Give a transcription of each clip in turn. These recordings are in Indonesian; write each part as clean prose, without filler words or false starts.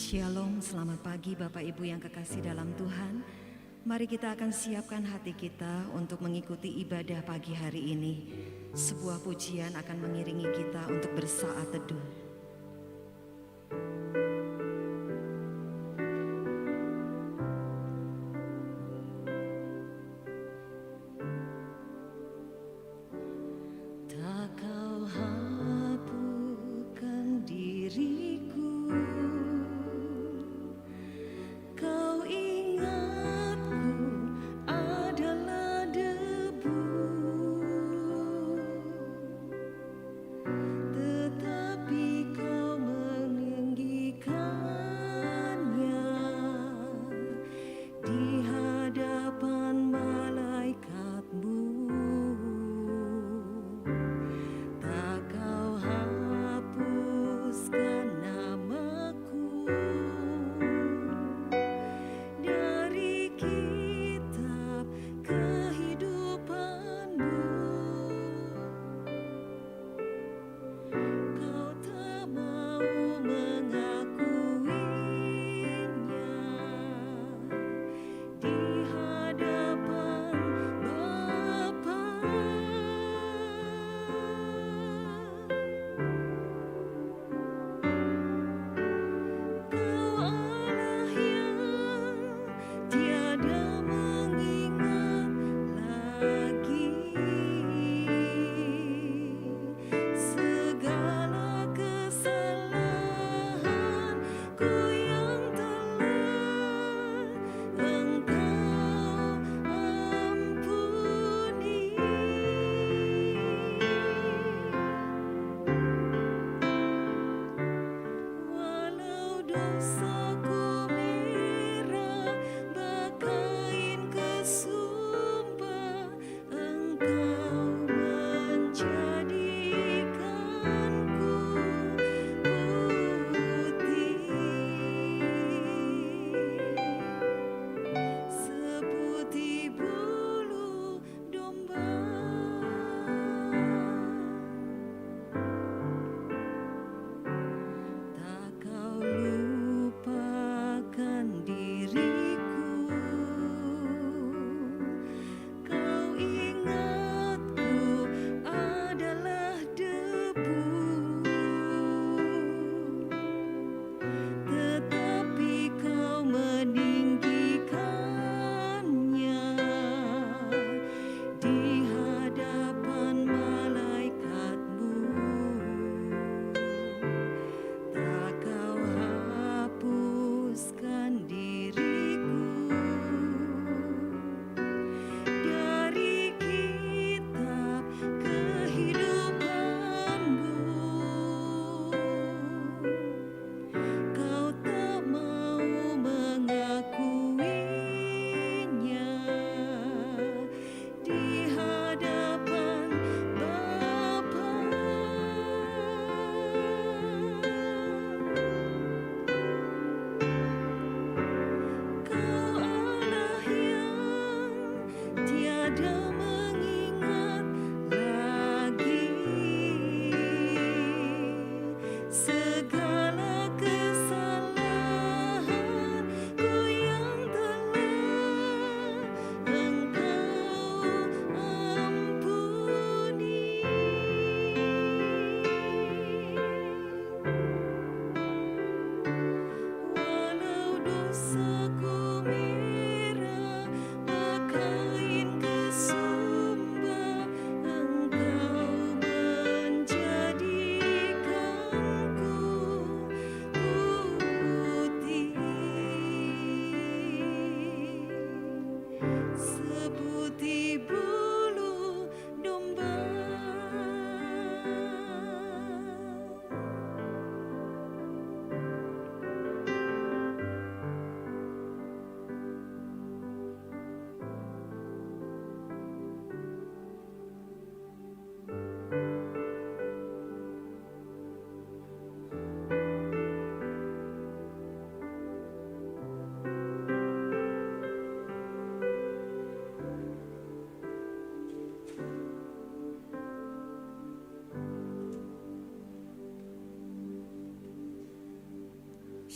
Shalom, selamat pagi Bapak Ibu yang kekasih dalam Tuhan. Mari kita akan siapkan hati kita untuk mengikuti ibadah pagi hari ini. Sebuah pujian akan mengiringi kita untuk bersaat teduh. Tetapi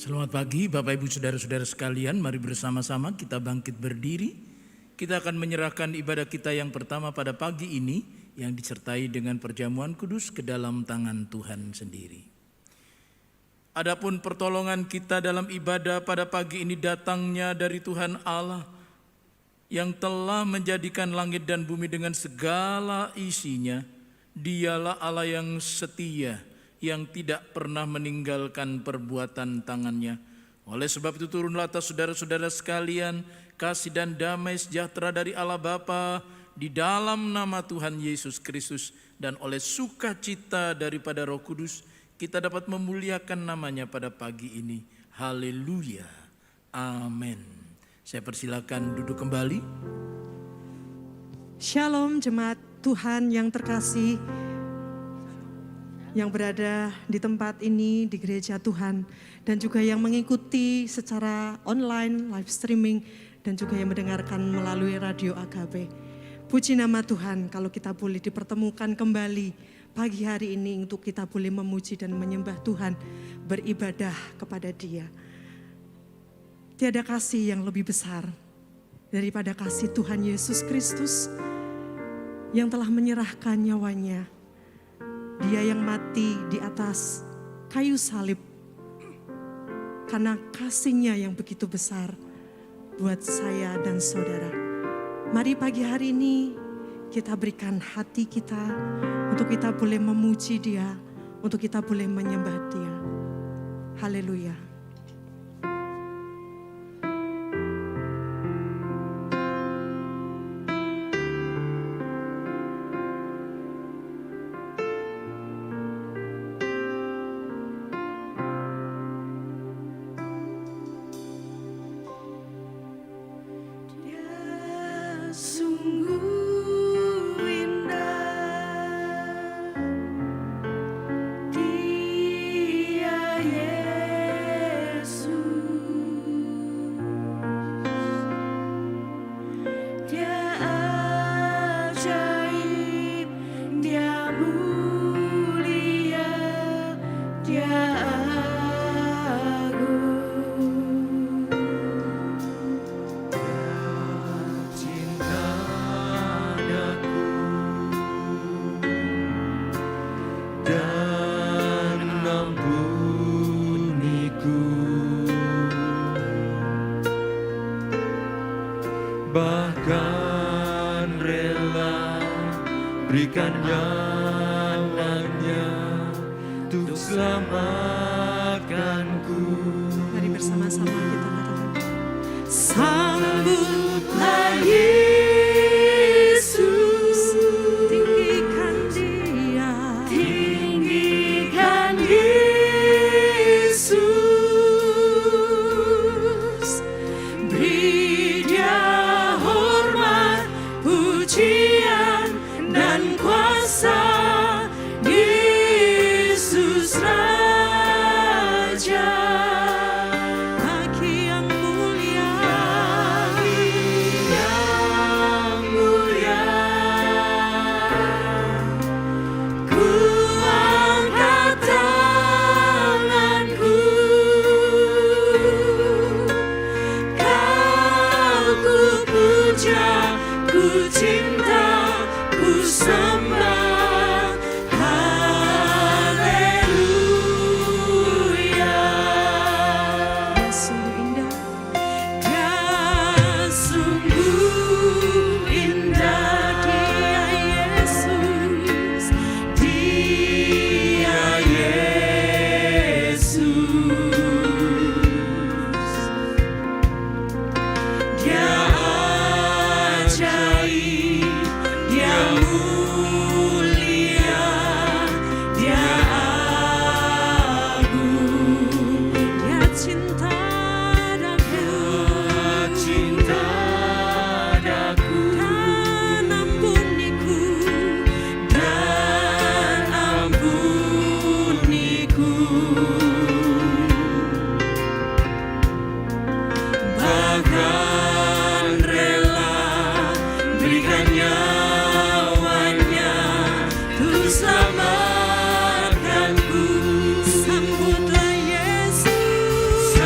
Selamat pagi Bapak Ibu Saudara-saudara sekalian, mari bersama-sama kita bangkit berdiri. Kita akan menyerahkan ibadah kita yang pertama pada pagi ini yang disertai dengan perjamuan kudus ke dalam tangan Tuhan sendiri. Adapun pertolongan kita dalam ibadah pada pagi ini datangnya dari Tuhan Allah yang telah menjadikan langit dan bumi dengan segala isinya. Dialah Allah yang setia, yang tidak pernah meninggalkan perbuatan tangannya. Oleh sebab itu turunlah atas saudara-saudara sekalian kasih dan damai sejahtera dari Allah Bapa di dalam nama Tuhan Yesus Kristus, dan oleh sukacita daripada Roh Kudus kita dapat memuliakan namanya pada pagi ini. Haleluya. Amin. Saya persilakan duduk kembali. Shalom jemaat Tuhan yang terkasih, yang berada di tempat ini di gereja Tuhan, dan juga yang mengikuti secara online, live streaming, dan juga yang mendengarkan melalui radio AKB. Puji nama Tuhan kalau kita boleh dipertemukan kembali pagi hari ini untuk kita boleh memuji dan menyembah Tuhan, beribadah kepada Dia. Tiada kasih yang lebih besar daripada kasih Tuhan Yesus Kristus yang telah menyerahkan nyawanya. Dia yang mati di atas kayu salib karena kasih-Nya yang begitu besar buat saya dan saudara. Mari pagi hari ini kita berikan hati kita untuk kita boleh memuji Dia, untuk kita boleh menyembah Dia. Haleluya. Bahkan rela berikan nyawanya untuk selamatkanku. Mari bersama-sama kita katakan, sambutlah Yesus, tinggikan Dia, tinggikan Yesus, beri Dia pujian dan kuasa, Yesus Raja. Bagi yang mulia, ku angkat tanganku, Kau ku puja, ku cinta, ku sembah, haleluya. Dia sungguh indah, Dia sungguh indah, Dia Yesus, Dia Yesus, Dia Dia mulia, Dia agung, Dia cinta daku, dan ampuniku, bahkan rela berikan nyawanya untuk selamatkanku. Sambutlah Yesus,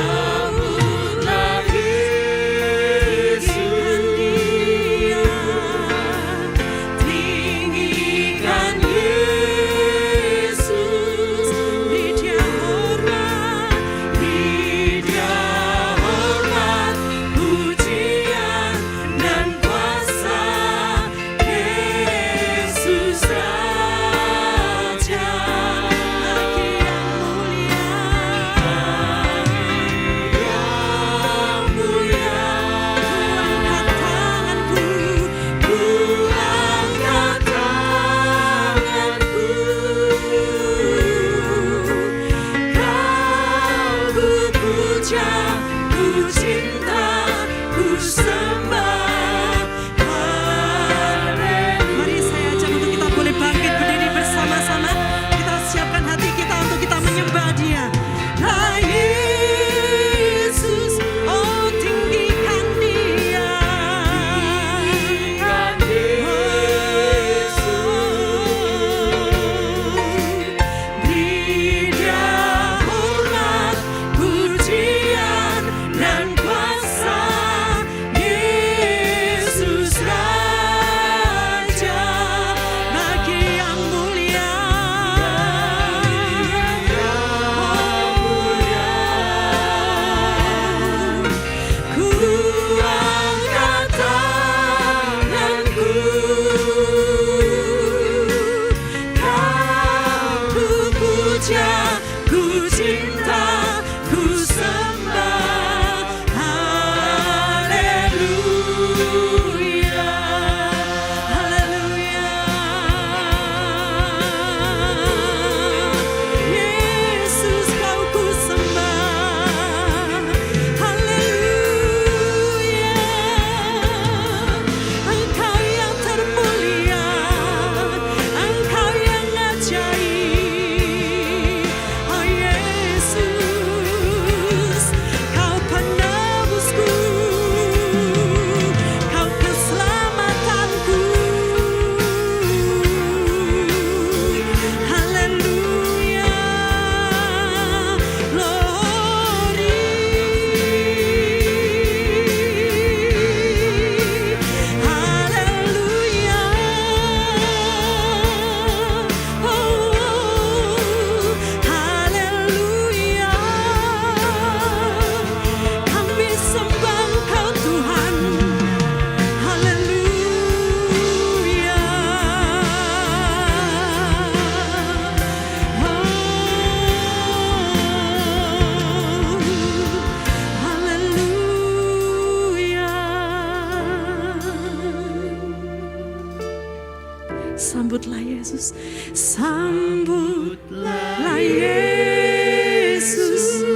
Sambutlah Yesus,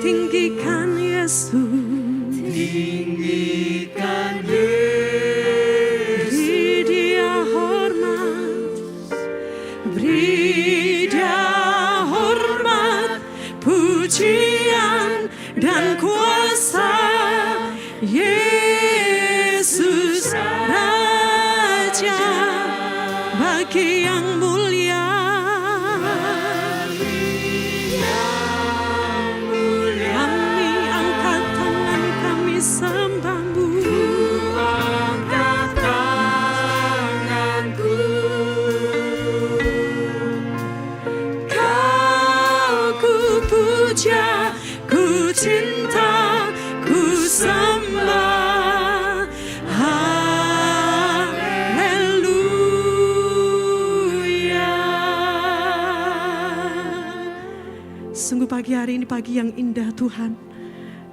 tinggikan Yesus, tinggikan beri Dia hormat, beri Dia hormat, pujian dan kuasa. Yesus Raja bagi yang mulia. Kami angkat tangan, kami sembahmu. angkat tanganku. Kau ku puja, ku cinta, ku sembah. Haleluya. Sungguh pagi hari ini pagi yang indah Tuhan.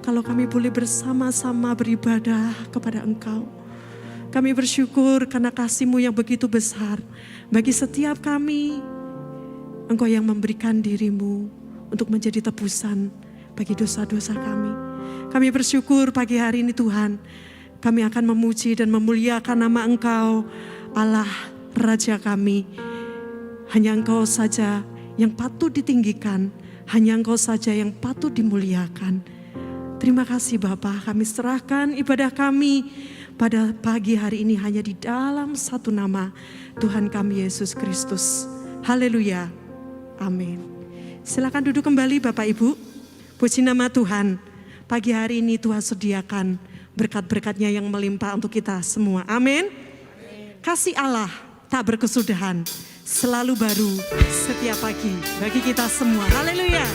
Kalau kami boleh bersama-sama beribadah kepada Engkau. Kami bersyukur karena kasih-Mu yang begitu besar bagi setiap kami. Engkau yang memberikan diri-Mu untuk menjadi tebusan bagi dosa-dosa kami. Kami bersyukur pagi hari ini Tuhan. Kami akan memuji dan memuliakan nama Engkau, Allah Raja kami. Hanya Engkau saja yang patut ditinggikan. Hanya Engkau saja yang patut dimuliakan. Terima kasih Bapa, kami serahkan ibadah kami pada pagi hari ini hanya di dalam satu nama, Tuhan kami Yesus Kristus. Haleluya. Amin. Silakan duduk kembali Bapak Ibu. Puji nama Tuhan. Pagi hari ini Tuhan sediakan berkat-berkatnya yang melimpah untuk kita semua. Amin. Kasih Allah tak berkesudahan, selalu baru setiap pagi bagi kita semua. Haleluya.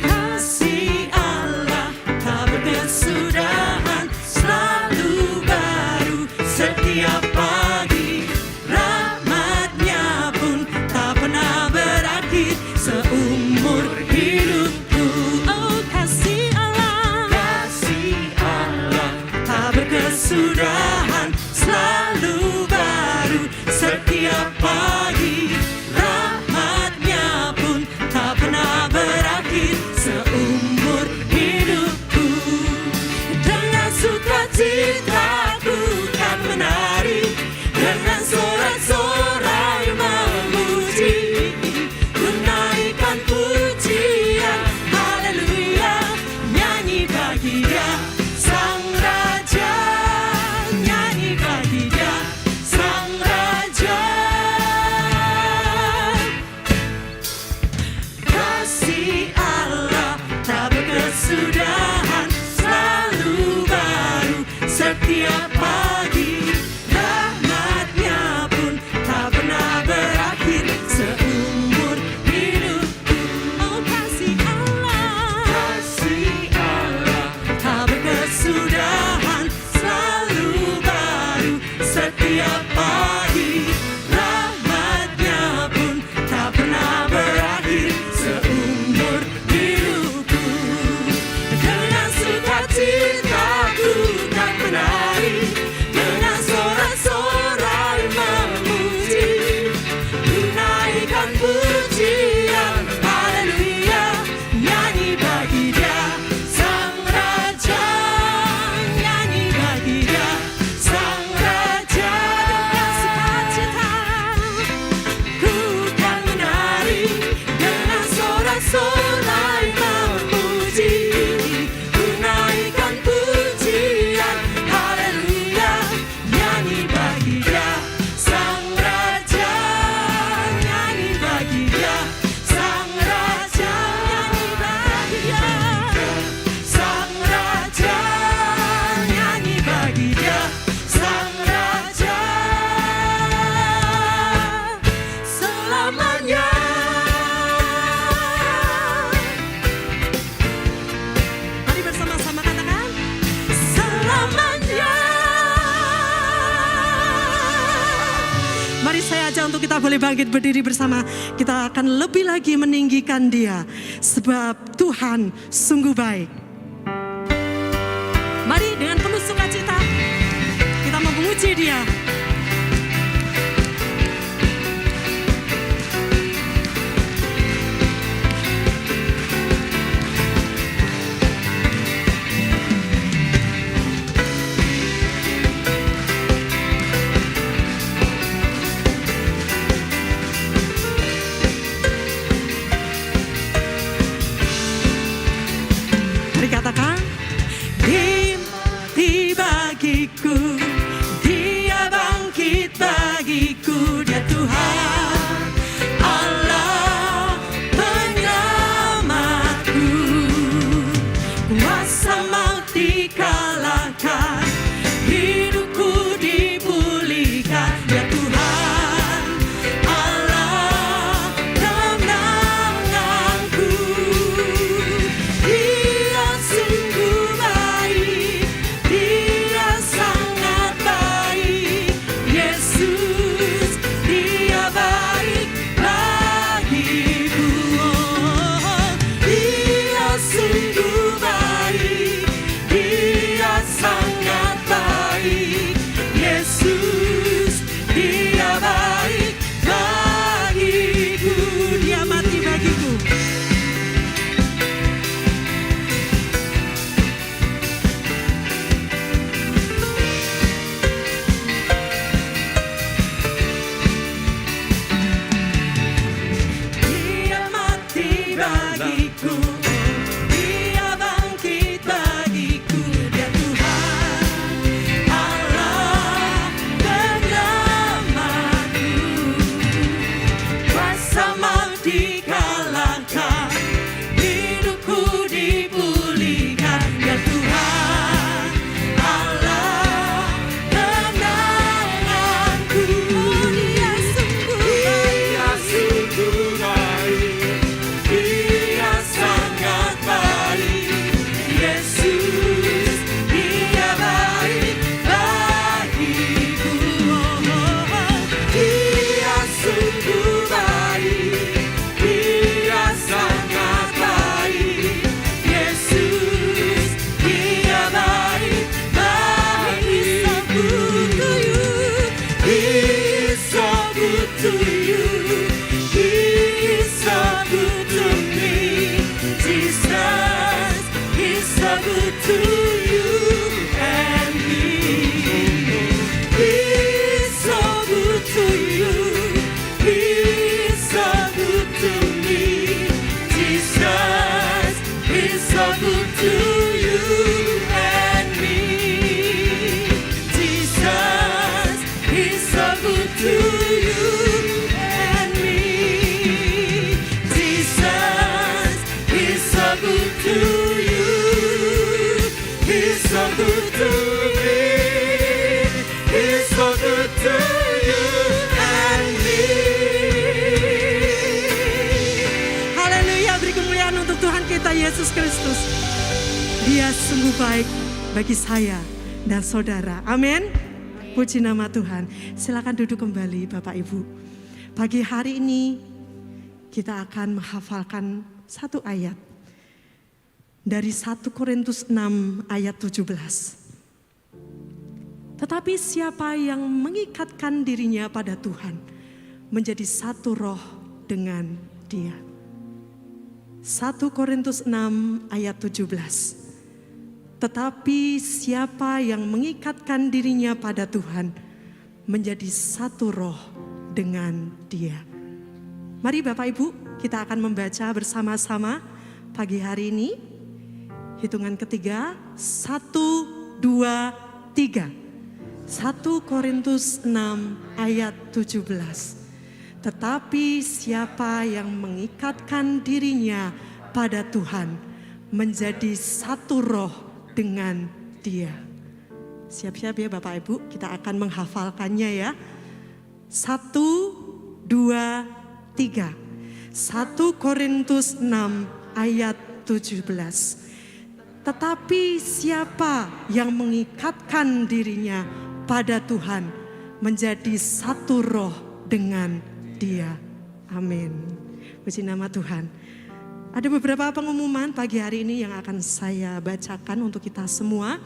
Kasih Allah tak berkesudahan, selalu baru setiap pagi. Rahmatnya pun tak pernah berakhir seumur hidupku. Oh kasih Allah tak berkesudahan, selalu baru setiap pagi. Rahmatnya pun tak pernah berakhir seumur hidupku. Dengan sukacita ku kan menari, dengan sorak-sorai memuji, ku naikkan pujian, haleluya, nyanyi bagi Dia Sang Raja, nyanyi bagi Dia Sang Raja. Kasih Allah tak berkesudahan, selalu baru setiap pagi. Rahmatnya pun tak pernah berakhir seumur hidupku. Oh kasih Allah tak berkesudahan, selalu baru setiap pagi. Rahmatnya pun tak pernah berakhir seumur hidupku. Dengan sukacita ku kan menari, dengan kita boleh bangkit berdiri bersama, kita akan lebih lagi meninggikan Dia, sebab Tuhan sungguh baik. Mari dengan penuh sukacita kita memuji Dia. Katakan, Dia mati bagiku, Dia bangkit bagiku, Dia Tuhan Allah penyelamatku. Kuasa maut dikalahkan, hidupku dipulihkan, Dia Tuhan Allah kemenanganku. Sungguh baik, Dia sangat baik, Yesus, Dia baik bagiku. Oh, Dia sungguh baik, Dia sangat baik, Yesus, Dia baik bagiku. Dia mati bagiku. Yesus Kristus, Dia sungguh baik bagi saya dan saudara. Amin. Puji nama Tuhan. Silakan duduk kembali Bapak Ibu. Pagi hari ini kita akan menghafalkan satu ayat dari 1 Korintus 6 ayat 17. Tetapi siapa yang mengikatkan dirinya pada Tuhan menjadi satu roh dengan Dia. 1 Korintus 6 ayat 17. Tetapi siapa yang mengikatkan dirinya pada Tuhan menjadi satu roh dengan Dia. Mari Bapak Ibu, kita akan membaca bersama-sama pagi hari ini. Hitungan ketiga, 1, 2, 3. 1 Korintus 6 ayat 17. Tetapi siapa yang mengikatkan dirinya pada Tuhan menjadi satu roh dengan Dia. Siap-siap ya Bapak Ibu, kita akan menghafalkannya ya. 1, 2, 3. 1 Korintus 6 ayat 17. Tetapi siapa yang mengikatkan dirinya pada Tuhan menjadi satu roh dengan Dia. Amin. Puji nama Tuhan. Ada beberapa pengumuman pagi hari ini yang akan saya bacakan untuk kita semua.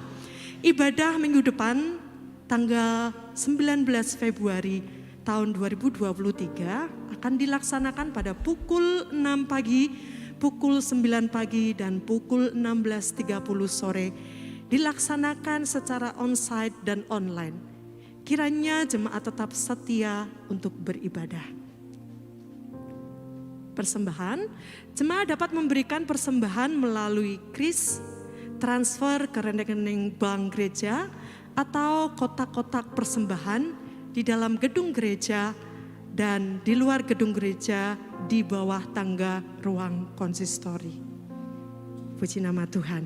Ibadah minggu depan tanggal 19 Februari tahun 2023 akan dilaksanakan pada pukul 6 pagi, pukul 9 pagi, dan pukul 16.30 sore. Dilaksanakan secara onsite dan online. Kiranya jemaat tetap setia untuk beribadah. Persembahan, jemaat dapat memberikan persembahan melalui kris, transfer ke rekening bank gereja, atau kotak-kotak persembahan di dalam gedung gereja dan di luar gedung gereja di bawah tangga ruang konsistori. Puji nama Tuhan.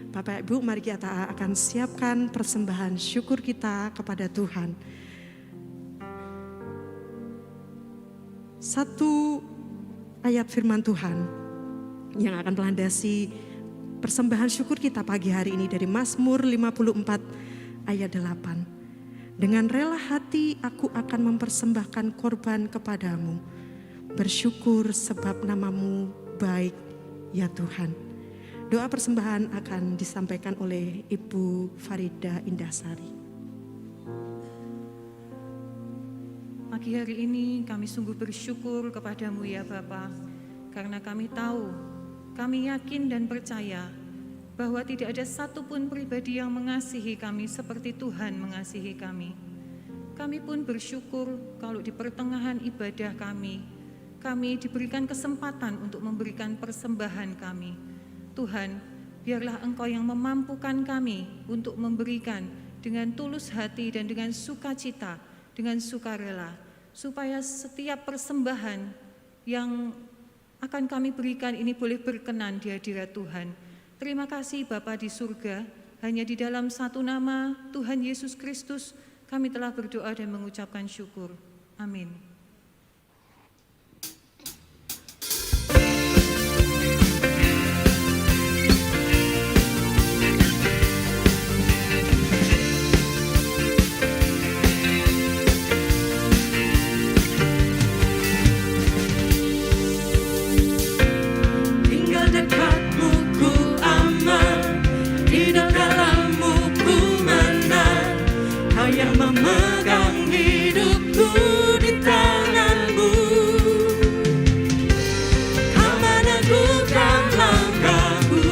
Bapak Ibu, mari kita akan siapkan persembahan syukur kita kepada Tuhan. Satu ayat firman Tuhan yang akan melandasi persembahan syukur kita pagi hari ini dari Mazmur 54 ayat 8. Dengan rela hati aku akan mempersembahkan korban kepadamu. Bersyukur sebab namamu baik ya Tuhan. Doa persembahan akan disampaikan oleh Ibu Farida Indasari. Pagi hari ini kami sungguh bersyukur kepadamu ya Bapa, karena kami tahu, kami yakin dan percaya bahwa tidak ada satupun pribadi yang mengasihi kami seperti Tuhan mengasihi kami. Kami pun bersyukur kalau di pertengahan ibadah kami diberikan kesempatan untuk memberikan persembahan kami. Tuhan, biarlah Engkau yang memampukan kami untuk memberikan dengan tulus hati dan dengan sukacita, dengan sukarela, supaya setiap persembahan yang akan kami berikan ini boleh berkenan di hadirat Tuhan. Terima kasih Bapa di surga, hanya di dalam satu nama Tuhan Yesus Kristus kami telah berdoa dan mengucapkan syukur. Amin. Memegang hidupku di tanganmu, Kau meneguhkan langkahku.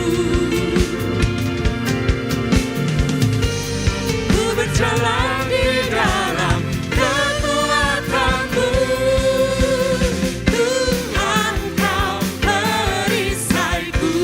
Ku berjalan di dalam kekuatanmu, Tuhan Kau perisaiku.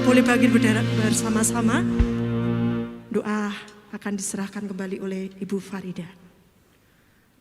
Boleh bangkit bersama-sama. Doa akan diserahkan kembali oleh Ibu Farida.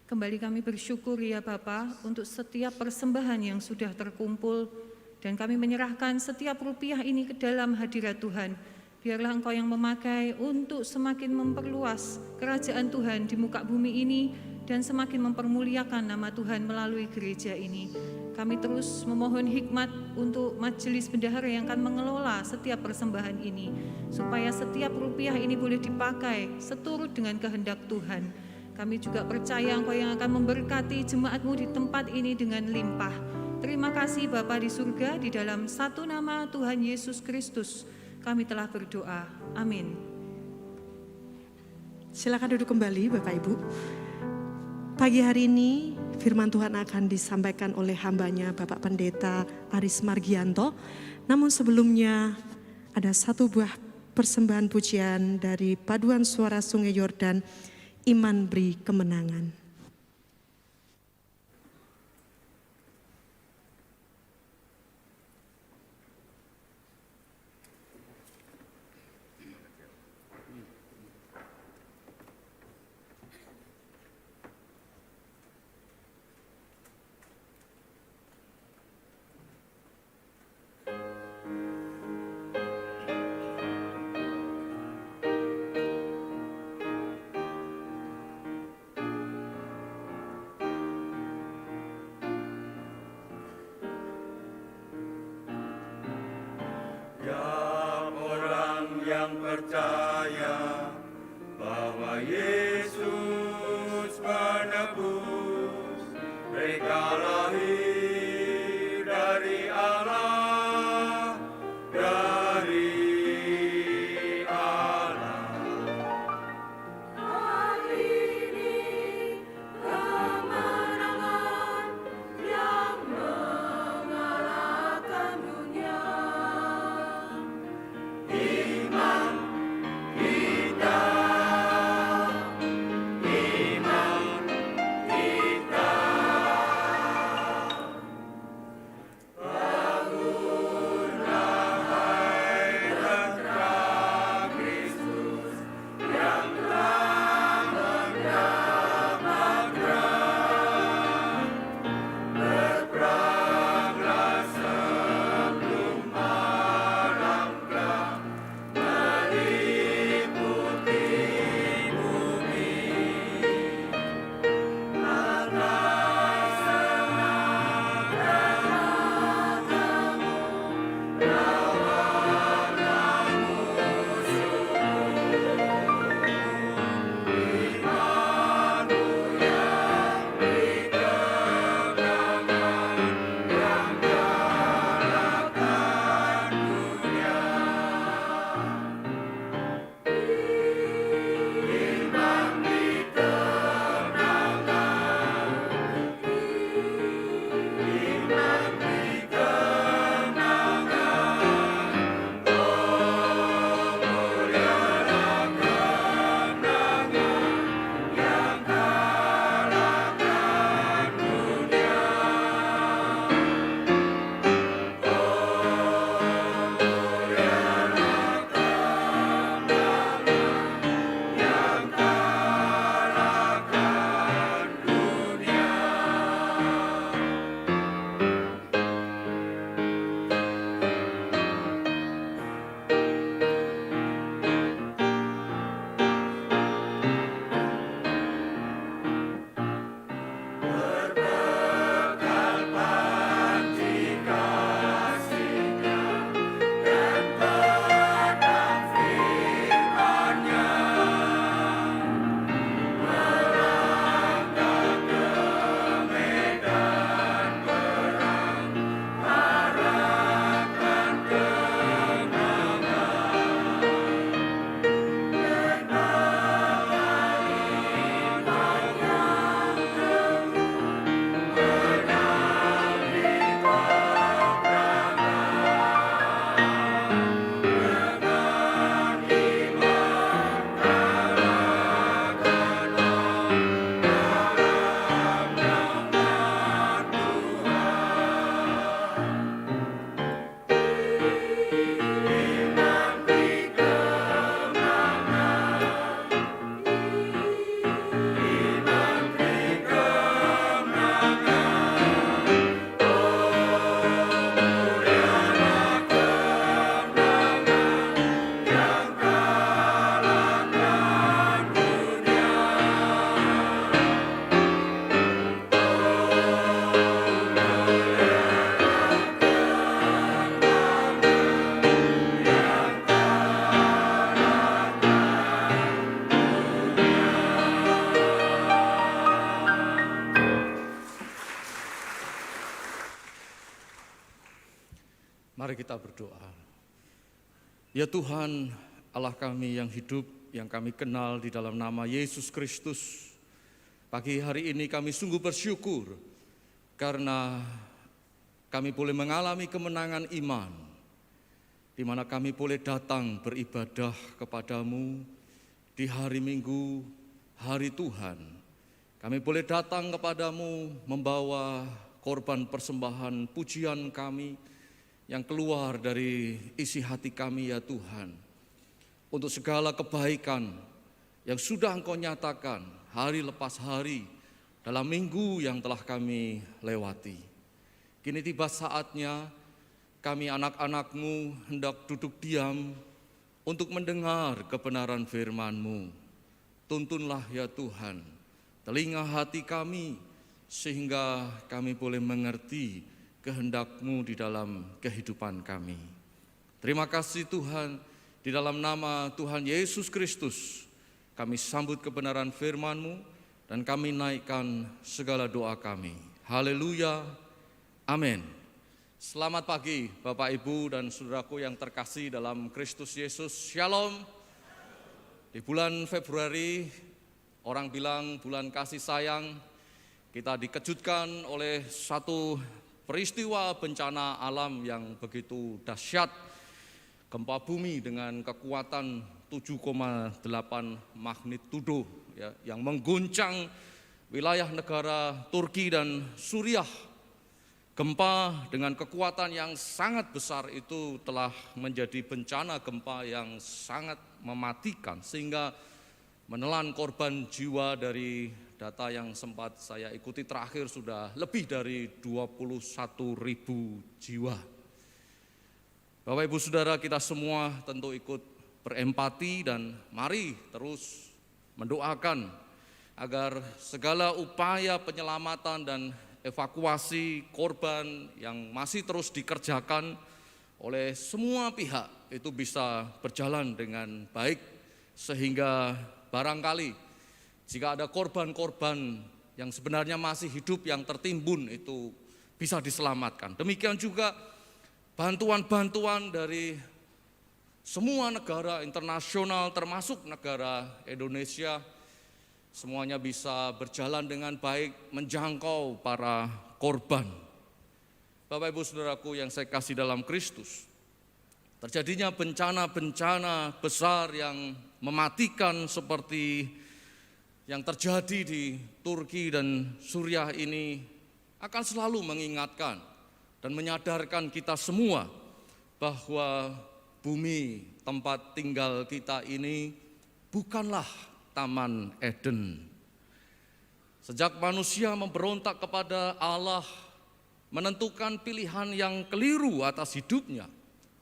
Kembali kami bersyukur ya Bapa untuk setiap persembahan yang sudah terkumpul, dan kami menyerahkan setiap rupiah ini ke dalam hadirat Tuhan. Biarlah Engkau yang memakai untuk semakin memperluas kerajaan Tuhan di muka bumi ini dan semakin mempermuliakan nama Tuhan melalui gereja ini. Kami terus memohon hikmat untuk majelis bendahara yang akan mengelola setiap persembahan ini, supaya setiap rupiah ini boleh dipakai seturut dengan kehendak Tuhan. Kami juga percaya Engkau yang akan memberkati jemaat-Mu di tempat ini dengan limpah. Terima kasih Bapa di surga, di dalam satu nama Tuhan Yesus Kristus kami telah berdoa. Amin. Silakan duduk kembali Bapak Ibu. Pagi hari ini firman Tuhan akan disampaikan oleh hambanya Bapak Pendeta Aris Margianto. Namun sebelumnya ada satu buah persembahan pujian dari Paduan Suara Sungai Yordan, Iman Beri Kemenangan. Tiap orang yang percaya bahwa Yesus menebus, mereka lahir dari Allah, dari Allah. Hari ini kemenangan yang mengalahkan dunia. Iman kita, iman kita. Bangunlah hai tentara Kristus yang telah mendamaikan. Berperanglah sebelum malam gelap meliputi bumi. Atas senang beratamu, lawanlah musuhmu. Imanmu yang beri kemenangan, yang kalahkan dunia. Iman beri kemenangan, iman beri kemenangan. Oh, mulialah kemenangan yang kalahkan dunia. Yang kalahkan dunia. Berbekal panji kasih-Nya dan pedang firman-Nya, melangkah ke medan perang, harapkan kemenangan. Benahi iman yang teguh, menang di peperangan. Dengan iman kalahkan dalam nama Tuhan. Iman beri kemenangan, iman beri kemenangan. Oh, mulialah kemenangan yang kalahkan dunia. Mari kita berdoa. Ya Tuhan, Allah kami yang hidup, yang kami kenal di dalam nama Yesus Kristus. Pagi hari ini kami sungguh bersyukur karena kami boleh mengalami kemenangan iman, di mana kami boleh datang beribadah kepadamu di hari Minggu, hari Tuhan. Kami boleh datang kepadamu membawa korban persembahan pujian kami yang keluar dari isi hati kami ya Tuhan. Untuk segala kebaikan yang sudah Engkau nyatakan hari lepas hari dalam minggu yang telah kami lewati. Kini tiba saatnya kami anak-anak-Mu hendak duduk diam untuk mendengar kebenaran firman-Mu. Tuntunlah ya Tuhan telinga hati kami sehingga kami boleh mengerti kehendak-Mu di dalam kehidupan kami. Terima kasih Tuhan, di dalam nama Tuhan Yesus Kristus kami sambut kebenaran firman-Mu dan kami naikkan segala doa kami. Haleluya, amin. Selamat pagi Bapak Ibu dan saudaraku yang terkasih dalam Kristus Yesus. Shalom. Di bulan Februari, orang bilang bulan kasih sayang, kita dikejutkan oleh satu peristiwa bencana alam yang begitu dahsyat, gempa bumi dengan kekuatan 7,8 magnitudo ya, yang mengguncang wilayah negara Turki dan Suriah. Gempa dengan kekuatan yang sangat besar itu telah menjadi bencana gempa yang sangat mematikan sehingga menelan korban jiwa. Dari data yang sempat saya ikuti terakhir sudah lebih dari 21.000 jiwa. Bapak Ibu Saudara, kita semua tentu ikut berempati dan mari terus mendoakan agar segala upaya penyelamatan dan evakuasi korban yang masih terus dikerjakan oleh semua pihak itu bisa berjalan dengan baik sehingga barangkali jika ada korban-korban yang sebenarnya masih hidup yang tertimbun itu bisa diselamatkan. Demikian juga bantuan-bantuan dari semua negara internasional termasuk negara Indonesia semuanya bisa berjalan dengan baik menjangkau para korban. Bapak Ibu Saudaraku yang saya kasih dalam Kristus, terjadinya bencana-bencana besar yang mematikan seperti yang terjadi di Turki dan Suriah ini akan selalu mengingatkan dan menyadarkan kita semua bahwa bumi tempat tinggal kita ini bukanlah Taman Eden. Sejak manusia memberontak kepada Allah, menentukan pilihan yang keliru atas hidupnya,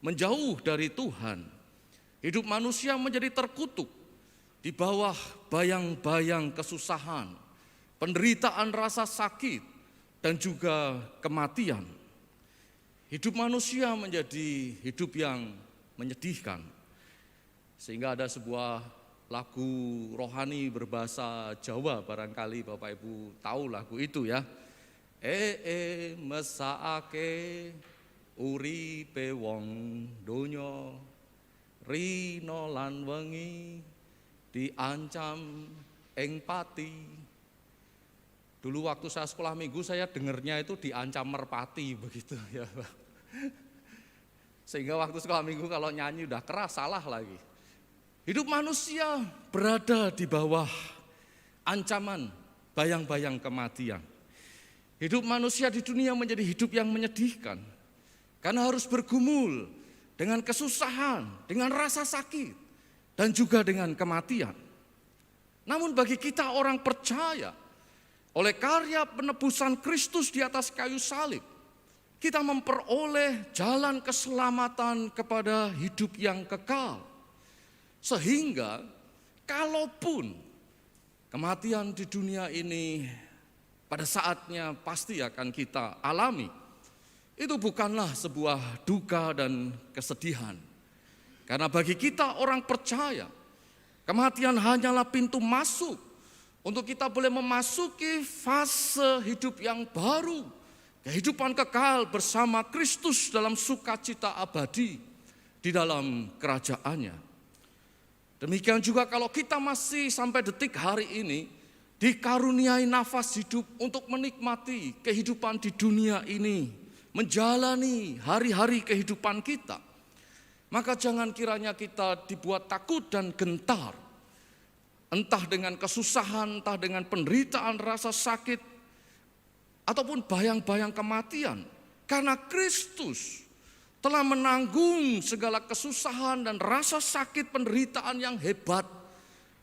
menjauh dari Tuhan, hidup manusia menjadi terkutuk di bawah bayang-bayang kesusahan, penderitaan rasa sakit, dan juga kematian. Hidup manusia menjadi hidup yang menyedihkan. Sehingga ada sebuah lagu rohani berbahasa Jawa, barangkali Bapak Ibu tahu lagu itu ya. Mesake uripe wong donya, rino lan wengi diancam ing pati. Dulu waktu saya sekolah minggu saya dengarnya itu diancam merpati begitu ya. Sehingga waktu sekolah minggu kalau nyanyi udah keras salah lagi. Hidup manusia berada di bawah ancaman bayang-bayang kematian. Hidup manusia di dunia menjadi hidup yang menyedihkan karena harus bergumul dengan kesusahan, dengan rasa sakit, dan juga dengan kematian. Namun bagi kita orang percaya, oleh karya penebusan Kristus di atas kayu salib, kita memperoleh jalan keselamatan kepada hidup yang kekal. Sehingga kalaupun kematian di dunia ini pada saatnya pasti akan kita alami, itu bukanlah sebuah duka dan kesedihan. Karena bagi kita orang percaya, kematian hanyalah pintu masuk untuk kita boleh memasuki fase hidup yang baru, kehidupan kekal bersama Kristus dalam sukacita abadi di dalam kerajaannya. Demikian juga kalau kita masih sampai detik hari ini dikaruniai nafas hidup untuk menikmati kehidupan di dunia ini, menjalani hari-hari kehidupan kita, maka jangan kiranya kita dibuat takut dan gentar, entah dengan kesusahan, entah dengan penderitaan, rasa sakit, ataupun bayang-bayang kematian. Karena Kristus telah menanggung segala kesusahan dan rasa sakit penderitaan yang hebat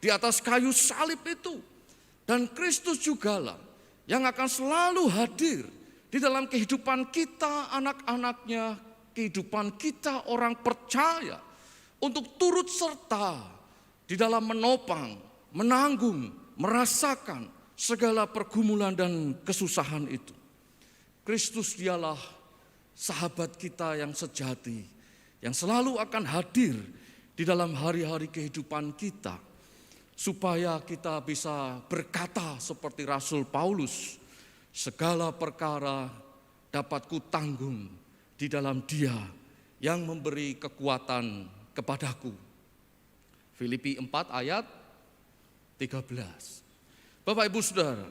di atas kayu salib itu. Dan Kristus jugalah yang akan selalu hadir di dalam kehidupan kita, anak-anaknya, kehidupan kita orang percaya, untuk turut serta di dalam menopang, menanggung, merasakan segala pergumulan dan kesusahan itu. Kristus dialah sahabat kita yang sejati, yang selalu akan hadir di dalam hari-hari kehidupan kita, supaya kita bisa berkata seperti Rasul Paulus, segala perkara dapat kutanggung di dalam Dia yang memberi kekuatan kepadaku. Filipi 4 ayat 13. Bapak Ibu Saudara,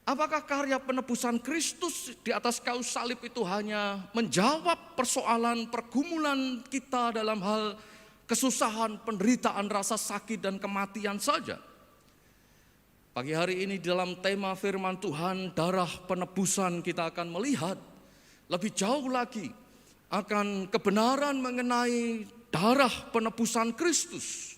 apakah karya penebusan Kristus di atas kayu salib itu hanya menjawab persoalan pergumulan kita dalam hal kesusahan, penderitaan, rasa sakit, dan kematian saja? Pagi hari ini dalam tema firman Tuhan, darah penebusan, kita akan melihat lebih jauh lagi akan kebenaran mengenai darah penebusan Kristus.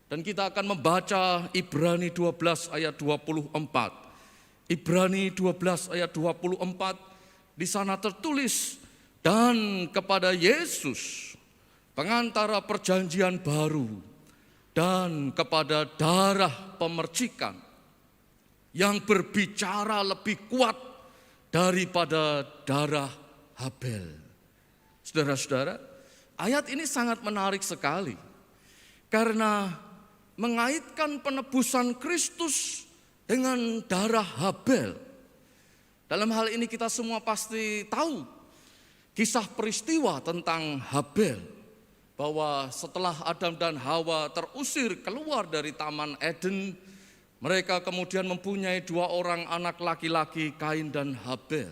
Dan kita akan membaca Ibrani 12 ayat 24. Ibrani 12 ayat 24, di sana tertulis, dan kepada Yesus, pengantara perjanjian baru, dan kepada darah pemercikan yang berbicara lebih kuat daripada darah Habel. Saudara-saudara, ayat ini sangat menarik sekali karena mengaitkan penebusan Kristus dengan darah Habel. Dalam hal ini kita semua pasti tahu kisah peristiwa tentang Habel, bahwa setelah Adam dan Hawa terusir keluar dari Taman Eden, mereka kemudian mempunyai 2 orang anak laki-laki, Kain dan Habel.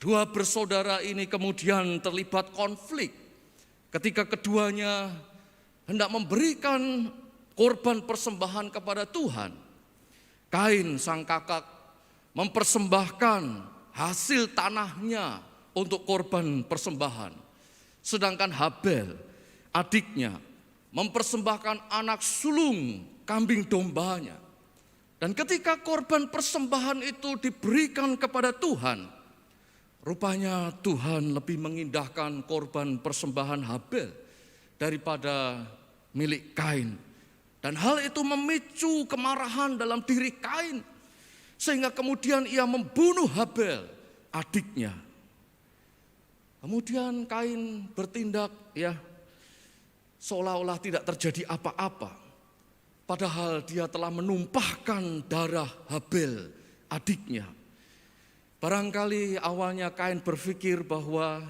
2 bersaudara ini kemudian terlibat konflik ketika keduanya hendak memberikan korban persembahan kepada Tuhan. Kain sang kakak mempersembahkan hasil tanahnya untuk korban persembahan. Sedangkan Habel, adiknya, mempersembahkan anak sulung kambing dombanya. Dan ketika korban persembahan itu diberikan kepada Tuhan, rupanya Tuhan lebih mengindahkan korban persembahan Habel daripada milik Kain. Dan hal itu memicu kemarahan dalam diri Kain, sehingga kemudian ia membunuh Habel, adiknya. Kemudian Kain bertindak seolah-olah tidak terjadi apa-apa, padahal dia telah menumpahkan darah Habel, adiknya. Barangkali awalnya Kain berpikir bahwa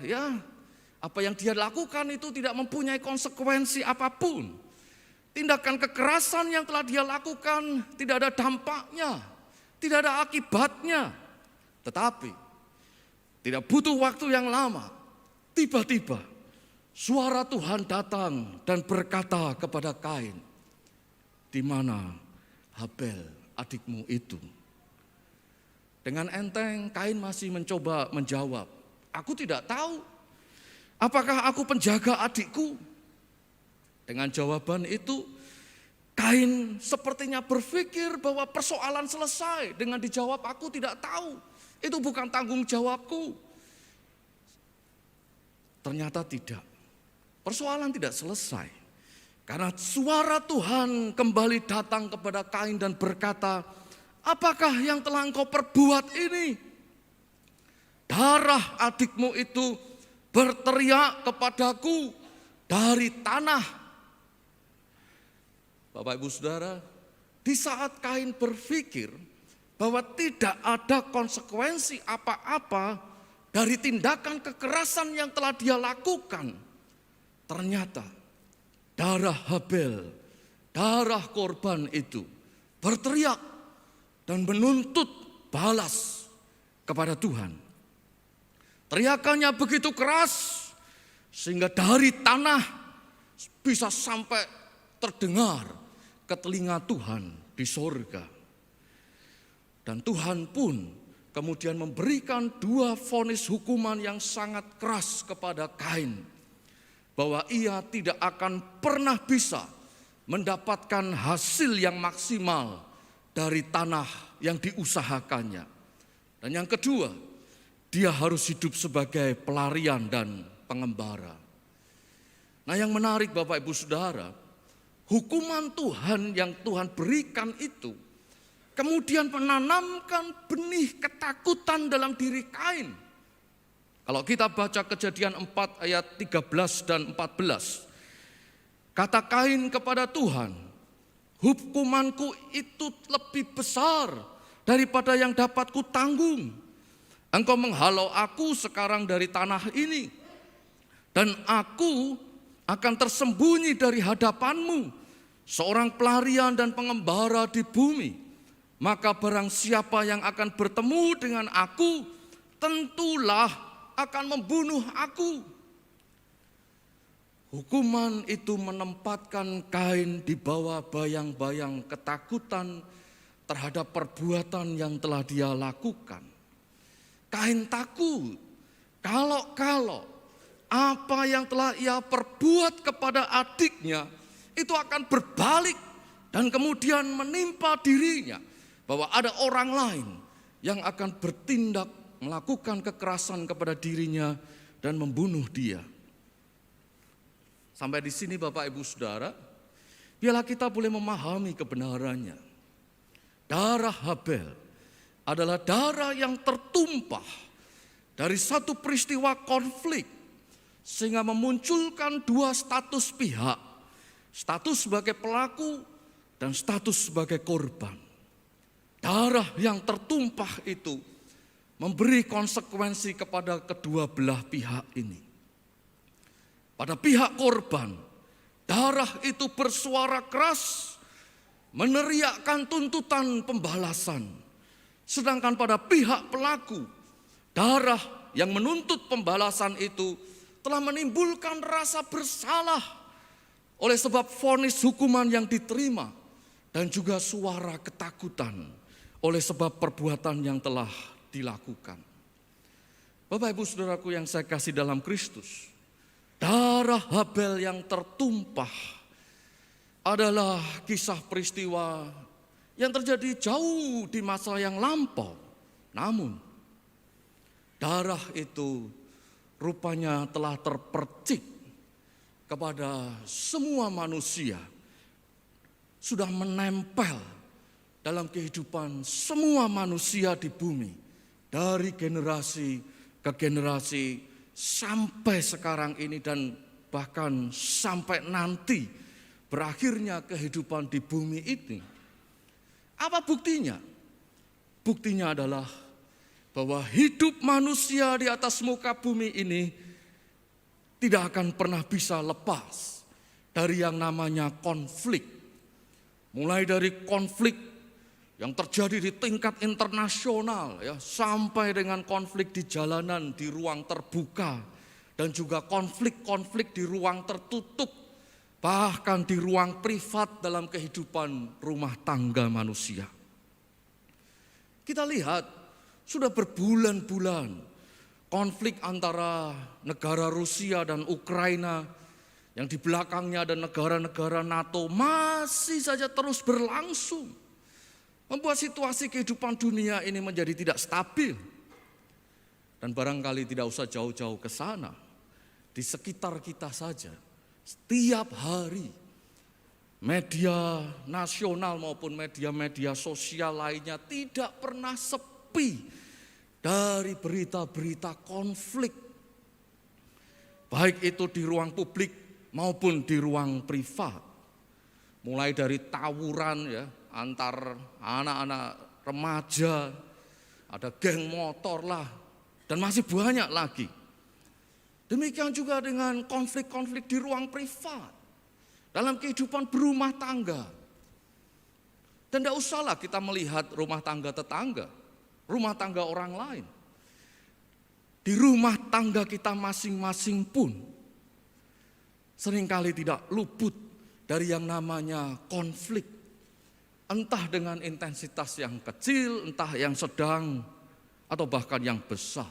apa yang dia lakukan itu tidak mempunyai konsekuensi apapun. Tindakan kekerasan yang telah dia lakukan tidak ada dampaknya, tidak ada akibatnya. Tetapi tidak butuh waktu yang lama, tiba-tiba suara Tuhan datang dan berkata kepada Kain, "Di mana Habel adikmu itu?" Dengan enteng Kain masih mencoba menjawab, "Aku tidak tahu. Apakah aku penjaga adikku?" Dengan jawaban itu, Kain sepertinya berpikir bahwa persoalan selesai dengan dijawab, "Aku tidak tahu. Itu bukan tanggung jawabku." Ternyata tidak. Persoalan tidak selesai. Karena suara Tuhan kembali datang kepada Kain dan berkata, "Apakah yang telah engkau perbuat ini? Darah adikmu itu berteriak kepadaku dari tanah." Bapak Ibu Saudara, di saat Kain berpikir bahwa tidak ada konsekuensi apa-apa dari tindakan kekerasan yang telah dia lakukan, ternyata darah Habel darah korban itu berteriak dan menuntut balas kepada Tuhan. Teriakannya begitu keras sehingga dari tanah bisa sampai terdengar ke telinga Tuhan di sorga. Dan Tuhan pun kemudian memberikan 2 vonis hukuman yang sangat keras kepada Kain, bahwa ia tidak akan pernah bisa mendapatkan hasil yang maksimal dari tanah yang diusahakannya. Dan yang kedua, dia harus hidup sebagai pelarian dan pengembara. Nah, yang menarik Bapak Ibu Saudara, hukuman Tuhan yang Tuhan berikan itu kemudian menanamkan benih ketakutan dalam diri Kain. Kalau kita baca Kejadian 4 ayat 13 dan 14, kata Kain kepada Tuhan, hukumanku itu lebih besar daripada yang dapat kutanggung. Engkau menghalau aku sekarang dari tanah ini, dan aku akan tersembunyi dari hadapanmu, seorang pelarian dan pengembara di bumi. Maka barang siapa yang akan bertemu dengan aku, tentulah akan membunuh aku. Hukuman itu menempatkan Kain di bawah bayang-bayang ketakutan terhadap perbuatan yang telah dia lakukan. Kain takut kalau apa yang telah ia perbuat kepada adiknya itu akan berbalik dan kemudian menimpa dirinya, bahwa ada orang lain yang akan bertindak melakukan kekerasan kepada dirinya dan membunuh dia. Sampai di sini Bapak Ibu Saudara, biarlah kita boleh memahami kebenarannya. Darah Habel adalah darah yang tertumpah dari satu peristiwa konflik, sehingga memunculkan 2 status pihak, status sebagai pelaku dan status sebagai korban. Darah yang tertumpah itu memberi konsekuensi kepada kedua belah pihak ini. Pada pihak korban, darah itu bersuara keras, meneriakkan tuntutan pembalasan. Sedangkan pada pihak pelaku, darah yang menuntut pembalasan itu telah menimbulkan rasa bersalah oleh sebab vonis hukuman yang diterima, dan juga suara ketakutan oleh sebab perbuatan yang telah dilakukan. Bapak Ibu Saudaraku yang saya kasih dalam Kristus, darah Habel yang tertumpah adalah kisah peristiwa yang terjadi jauh di masa yang lampau. Namun darah itu rupanya telah terpercik kepada semua manusia, sudah menempel dalam kehidupan semua manusia di bumi, dari generasi ke generasi sampai sekarang ini, dan bahkan sampai nanti berakhirnya kehidupan di bumi ini. Apa buktinya? Buktinya adalah bahwa hidup manusia di atas muka bumi ini tidak akan pernah bisa lepas dari yang namanya konflik. Mulai dari konflik yang terjadi di tingkat internasional, ya, sampai dengan konflik di jalanan, di ruang terbuka, dan juga konflik-konflik di ruang tertutup, bahkan di ruang privat dalam kehidupan rumah tangga manusia. Kita lihat sudah berbulan-bulan konflik antara negara Rusia dan Ukraina, yang di belakangnya ada negara-negara NATO, masih saja terus berlangsung, membuat situasi kehidupan dunia ini menjadi tidak stabil. Dan barangkali tidak usah jauh-jauh ke sana, di sekitar kita saja, setiap hari media nasional maupun media-media sosial lainnya tidak pernah sepi dari berita-berita konflik, baik itu di ruang publik maupun di ruang privat. Mulai dari tawuran, ya, antar anak-anak remaja, ada geng motor lah, dan masih banyak lagi. Demikian juga dengan konflik-konflik di ruang privat. dalam kehidupan berumah tangga. Dan tidak usahlah kita melihat rumah tangga tetangga, rumah tangga orang lain. Di rumah tangga kita masing-masing pun seringkali tidak luput dari yang namanya konflik. Entah dengan intensitas yang kecil, entah yang sedang, atau bahkan yang besar.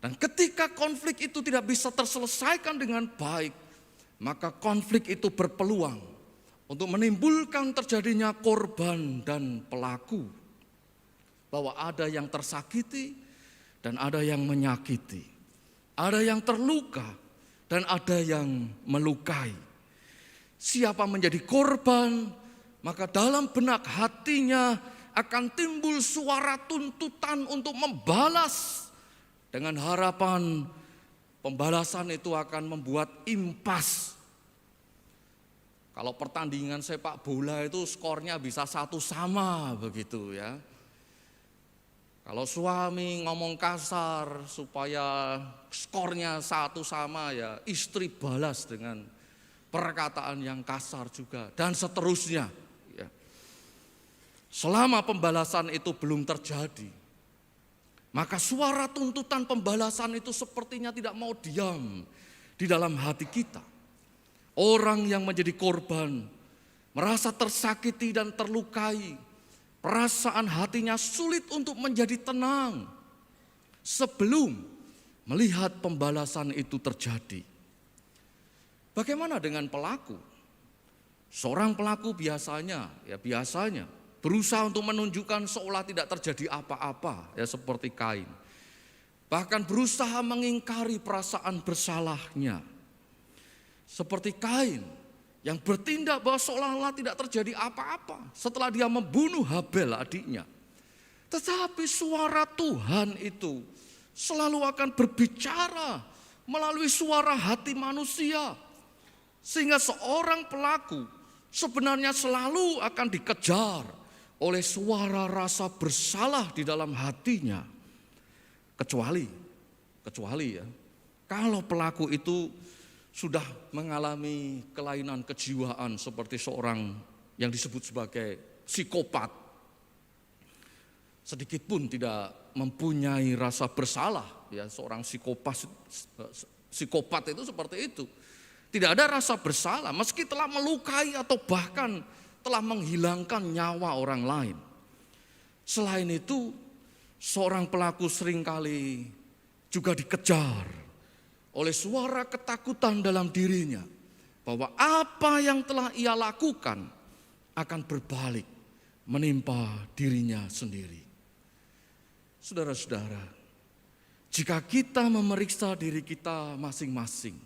Dan ketika konflik itu tidak bisa terselesaikan dengan baik, maka konflik itu berpeluang untuk menimbulkan terjadinya korban dan pelaku. Bahwa ada yang tersakiti dan ada yang menyakiti. Ada yang terluka dan ada yang melukai. Siapa menjadi korban, maka dalam benak hatinya akan timbul suara tuntutan untuk membalas. Dengan harapan pembalasan itu akan membuat impas. Kalau pertandingan sepak bola itu skornya bisa 1-1 begitu ya. Kalau suami ngomong kasar supaya skornya 1-1 ya, istri balas dengan perkataan yang kasar juga dan seterusnya. Ya. Selama pembalasan itu belum terjadi, maka suara tuntutan pembalasan itu sepertinya tidak mau diam di dalam hati kita. Orang yang menjadi korban merasa tersakiti dan terlukai. Perasaan hatinya sulit untuk menjadi tenang sebelum melihat pembalasan itu terjadi. Bagaimana dengan pelaku? Seorang pelaku biasanya berusaha untuk menunjukkan seolah tidak terjadi apa-apa, ya seperti Kain. Bahkan berusaha mengingkari perasaan bersalahnya. Seperti Kain yang bertindak bahwa seolah-olah tidak terjadi apa-apa setelah dia membunuh Habel adiknya. Tetapi suara Tuhan itu selalu akan berbicara melalui suara hati manusia. Sehingga seorang pelaku sebenarnya selalu akan dikejar oleh suara rasa bersalah di dalam hatinya. Kecuali ya, kalau pelaku itu sudah mengalami kelainan kejiwaan seperti seorang yang disebut sebagai psikopat. Sedikit pun tidak mempunyai rasa bersalah, ya seorang psikopat itu seperti itu. Tidak ada rasa bersalah meski telah melukai atau bahkan telah menghilangkan nyawa orang lain. Selain itu, seorang pelaku seringkali juga dikejar oleh suara ketakutan dalam dirinya bahwa apa yang telah ia lakukan akan berbalik menimpa dirinya sendiri. Saudara-saudara, jika kita memeriksa diri kita masing-masing,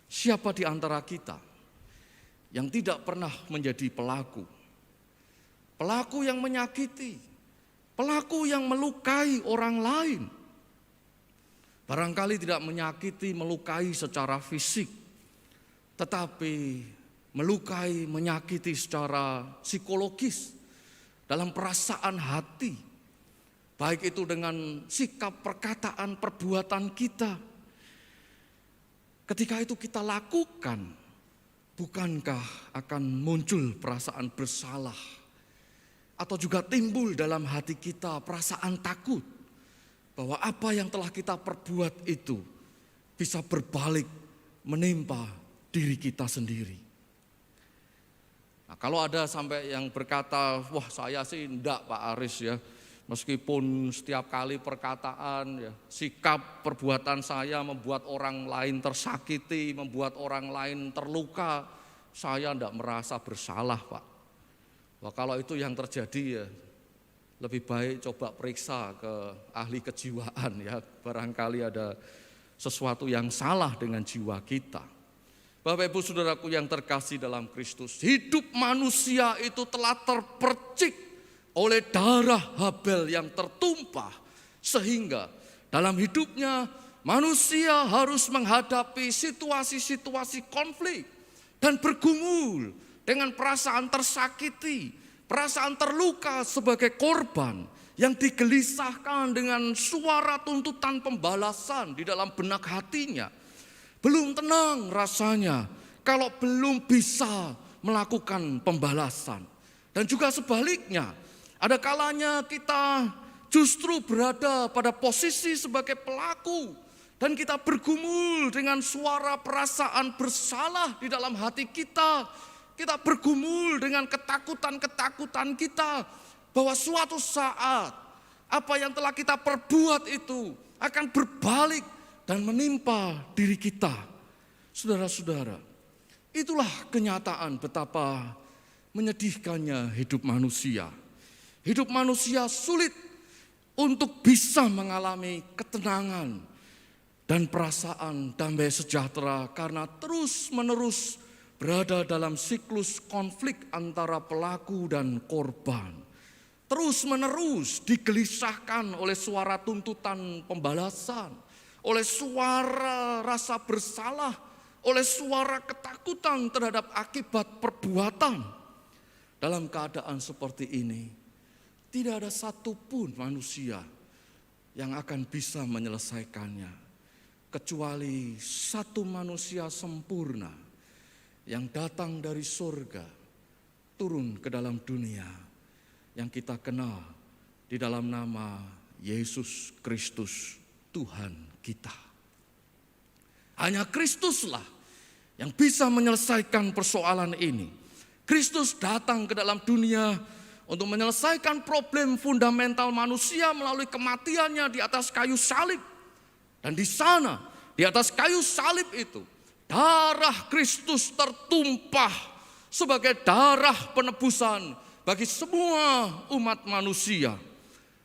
siapa di antara kita yang tidak pernah menjadi pelaku? Pelaku yang menyakiti, pelaku yang melukai orang lain. Barangkali tidak menyakiti, melukai secara fisik, tetapi melukai, menyakiti secara psikologis, dalam perasaan hati. Baik itu dengan sikap, perkataan, perbuatan kita. Ketika itu kita lakukan, bukankah akan muncul perasaan bersalah? Atau juga timbul dalam hati kita perasaan takut bahwa apa yang telah kita perbuat itu bisa berbalik menimpa diri kita sendiri. Nah, kalau ada sampai yang berkata, wah saya sih enggak Pak Aris ya, meskipun setiap kali perkataan, ya, sikap, perbuatan saya membuat orang lain tersakiti, membuat orang lain terluka, saya enggak merasa bersalah Pak. Wah, kalau itu yang terjadi ya lebih baik coba periksa ke ahli kejiwaan ya. Barangkali ada sesuatu yang salah dengan jiwa kita. Bapak Ibu Saudaraku yang terkasih dalam Kristus, hidup manusia itu telah terpercik oleh darah Habel yang tertumpah. Sehingga dalam hidupnya manusia harus menghadapi situasi-situasi konflik dan bergumul dengan perasaan tersakiti, perasaan terluka sebagai korban yang digelisahkan dengan suara tuntutan pembalasan di dalam benak hatinya. Belum tenang rasanya kalau belum bisa melakukan pembalasan. Dan juga sebaliknya, ada kalanya kita justru berada pada posisi sebagai pelaku dan kita bergumul dengan suara perasaan bersalah di dalam hati kita. Kita bergumul dengan ketakutan-ketakutan kita bahwa suatu saat apa yang telah kita perbuat itu akan berbalik dan menimpa diri kita. Saudara-saudara, itulah kenyataan betapa menyedihkannya hidup manusia. Hidup manusia sulit untuk bisa mengalami ketenangan dan perasaan damai sejahtera karena terus-menerus berada dalam siklus konflik antara pelaku dan korban. Terus-menerus digelisahkan oleh suara tuntutan pembalasan, oleh suara rasa bersalah, oleh suara ketakutan terhadap akibat perbuatan. Dalam keadaan seperti ini, tidak ada satupun manusia yang akan bisa menyelesaikannya, kecuali satu manusia sempurna yang datang dari surga, turun ke dalam dunia, yang kita kenal di dalam nama Yesus Kristus, Tuhan kita. Hanya Kristuslah yang bisa menyelesaikan persoalan ini. Kristus datang ke dalam dunia untuk menyelesaikan problem fundamental manusia melalui kematiannya di atas kayu salib. Dan di sana, di atas kayu salib itu, darah Kristus tertumpah sebagai darah penebusan bagi semua umat manusia.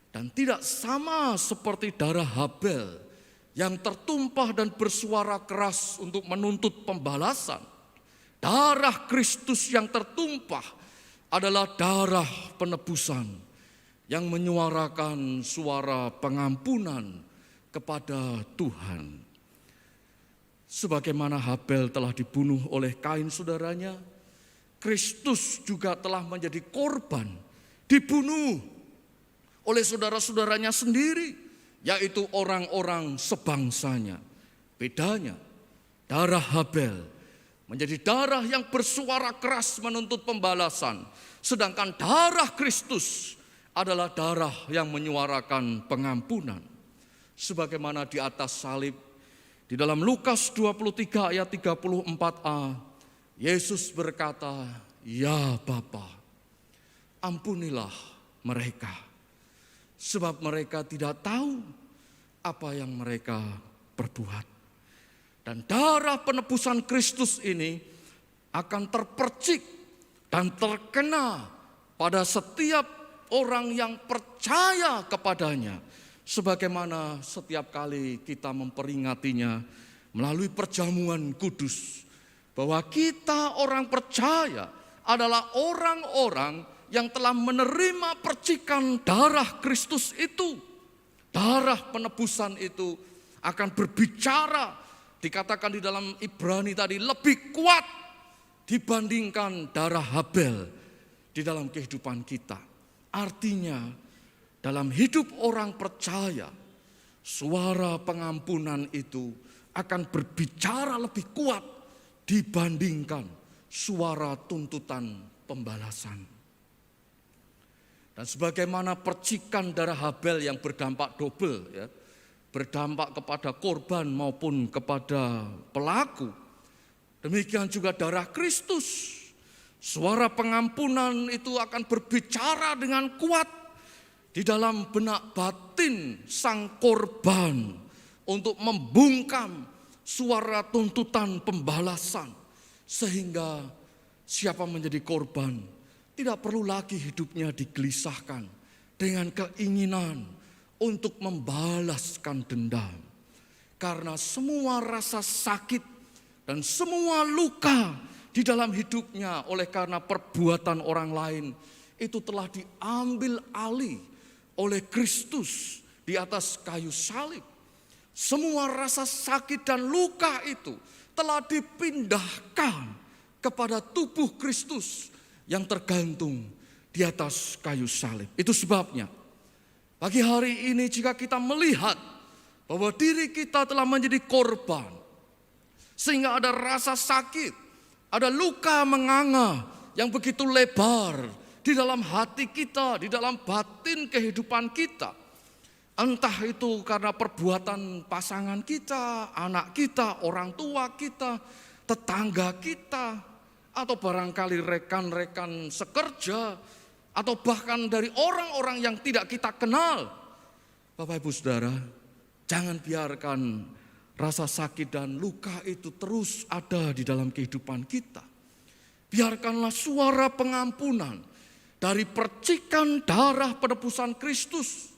Dan tidak sama seperti darah Habel yang tertumpah dan bersuara keras untuk menuntut pembalasan. Darah Kristus yang tertumpah adalah darah penebusan yang menyuarakan suara pengampunan kepada Tuhan. Sebagaimana Habel telah dibunuh oleh Kain saudaranya, Kristus juga telah menjadi korban, dibunuh oleh saudara-saudaranya sendiri, yaitu orang-orang sebangsanya. Bedanya, darah Habel menjadi darah yang bersuara keras menuntut pembalasan, sedangkan darah Kristus adalah darah yang menyuarakan pengampunan. Sebagaimana di atas salib, di dalam Lukas 23 ayat 34a, Yesus berkata, "Ya Bapa, ampunilah mereka, sebab mereka tidak tahu apa yang mereka perbuat." Dan darah penebusan Kristus ini akan terpercik dan terkena pada setiap orang yang percaya kepadanya. Sebagaimana setiap kali kita memperingatinya melalui perjamuan kudus, bahwa kita orang percaya adalah orang-orang yang telah menerima percikan darah Kristus itu. Darah penebusan itu akan berbicara, dikatakan di dalam Ibrani tadi, lebih kuat dibandingkan darah Habel di dalam kehidupan kita. Artinya, dalam hidup orang percaya, suara pengampunan itu akan berbicara lebih kuat dibandingkan suara tuntutan pembalasan. Dan sebagaimana percikan darah Habel yang berdampak double, ya, berdampak kepada korban maupun kepada pelaku, demikian juga darah Kristus. Suara pengampunan itu akan berbicara dengan kuat di dalam benak batin sang korban untuk membungkam suara tuntutan pembalasan, sehingga siapa menjadi korban tidak perlu lagi hidupnya digelisahkan dengan keinginan untuk membalaskan dendam, karena semua rasa sakit dan semua luka di dalam hidupnya oleh karena perbuatan orang lain itu telah diambil alih oleh Kristus di atas kayu salib. Semua rasa sakit dan luka itu telah dipindahkan kepada tubuh Kristus yang tergantung di atas kayu salib. Itu sebabnya pagi hari ini jika kita melihat bahwa diri kita telah menjadi korban, sehingga ada rasa sakit, Ada luka menganga yang begitu lebar di dalam hati kita, di dalam batin kehidupan kita. Entah itu karena perbuatan pasangan kita, anak kita, orang tua kita, tetangga kita, atau barangkali rekan-rekan sekerja, atau bahkan dari orang-orang yang tidak kita kenal. Bapak Ibu Saudara, jangan biarkan rasa sakit dan luka itu terus ada di dalam kehidupan kita. Biarkanlah suara pengampunan dari percikan darah penebusan Kristus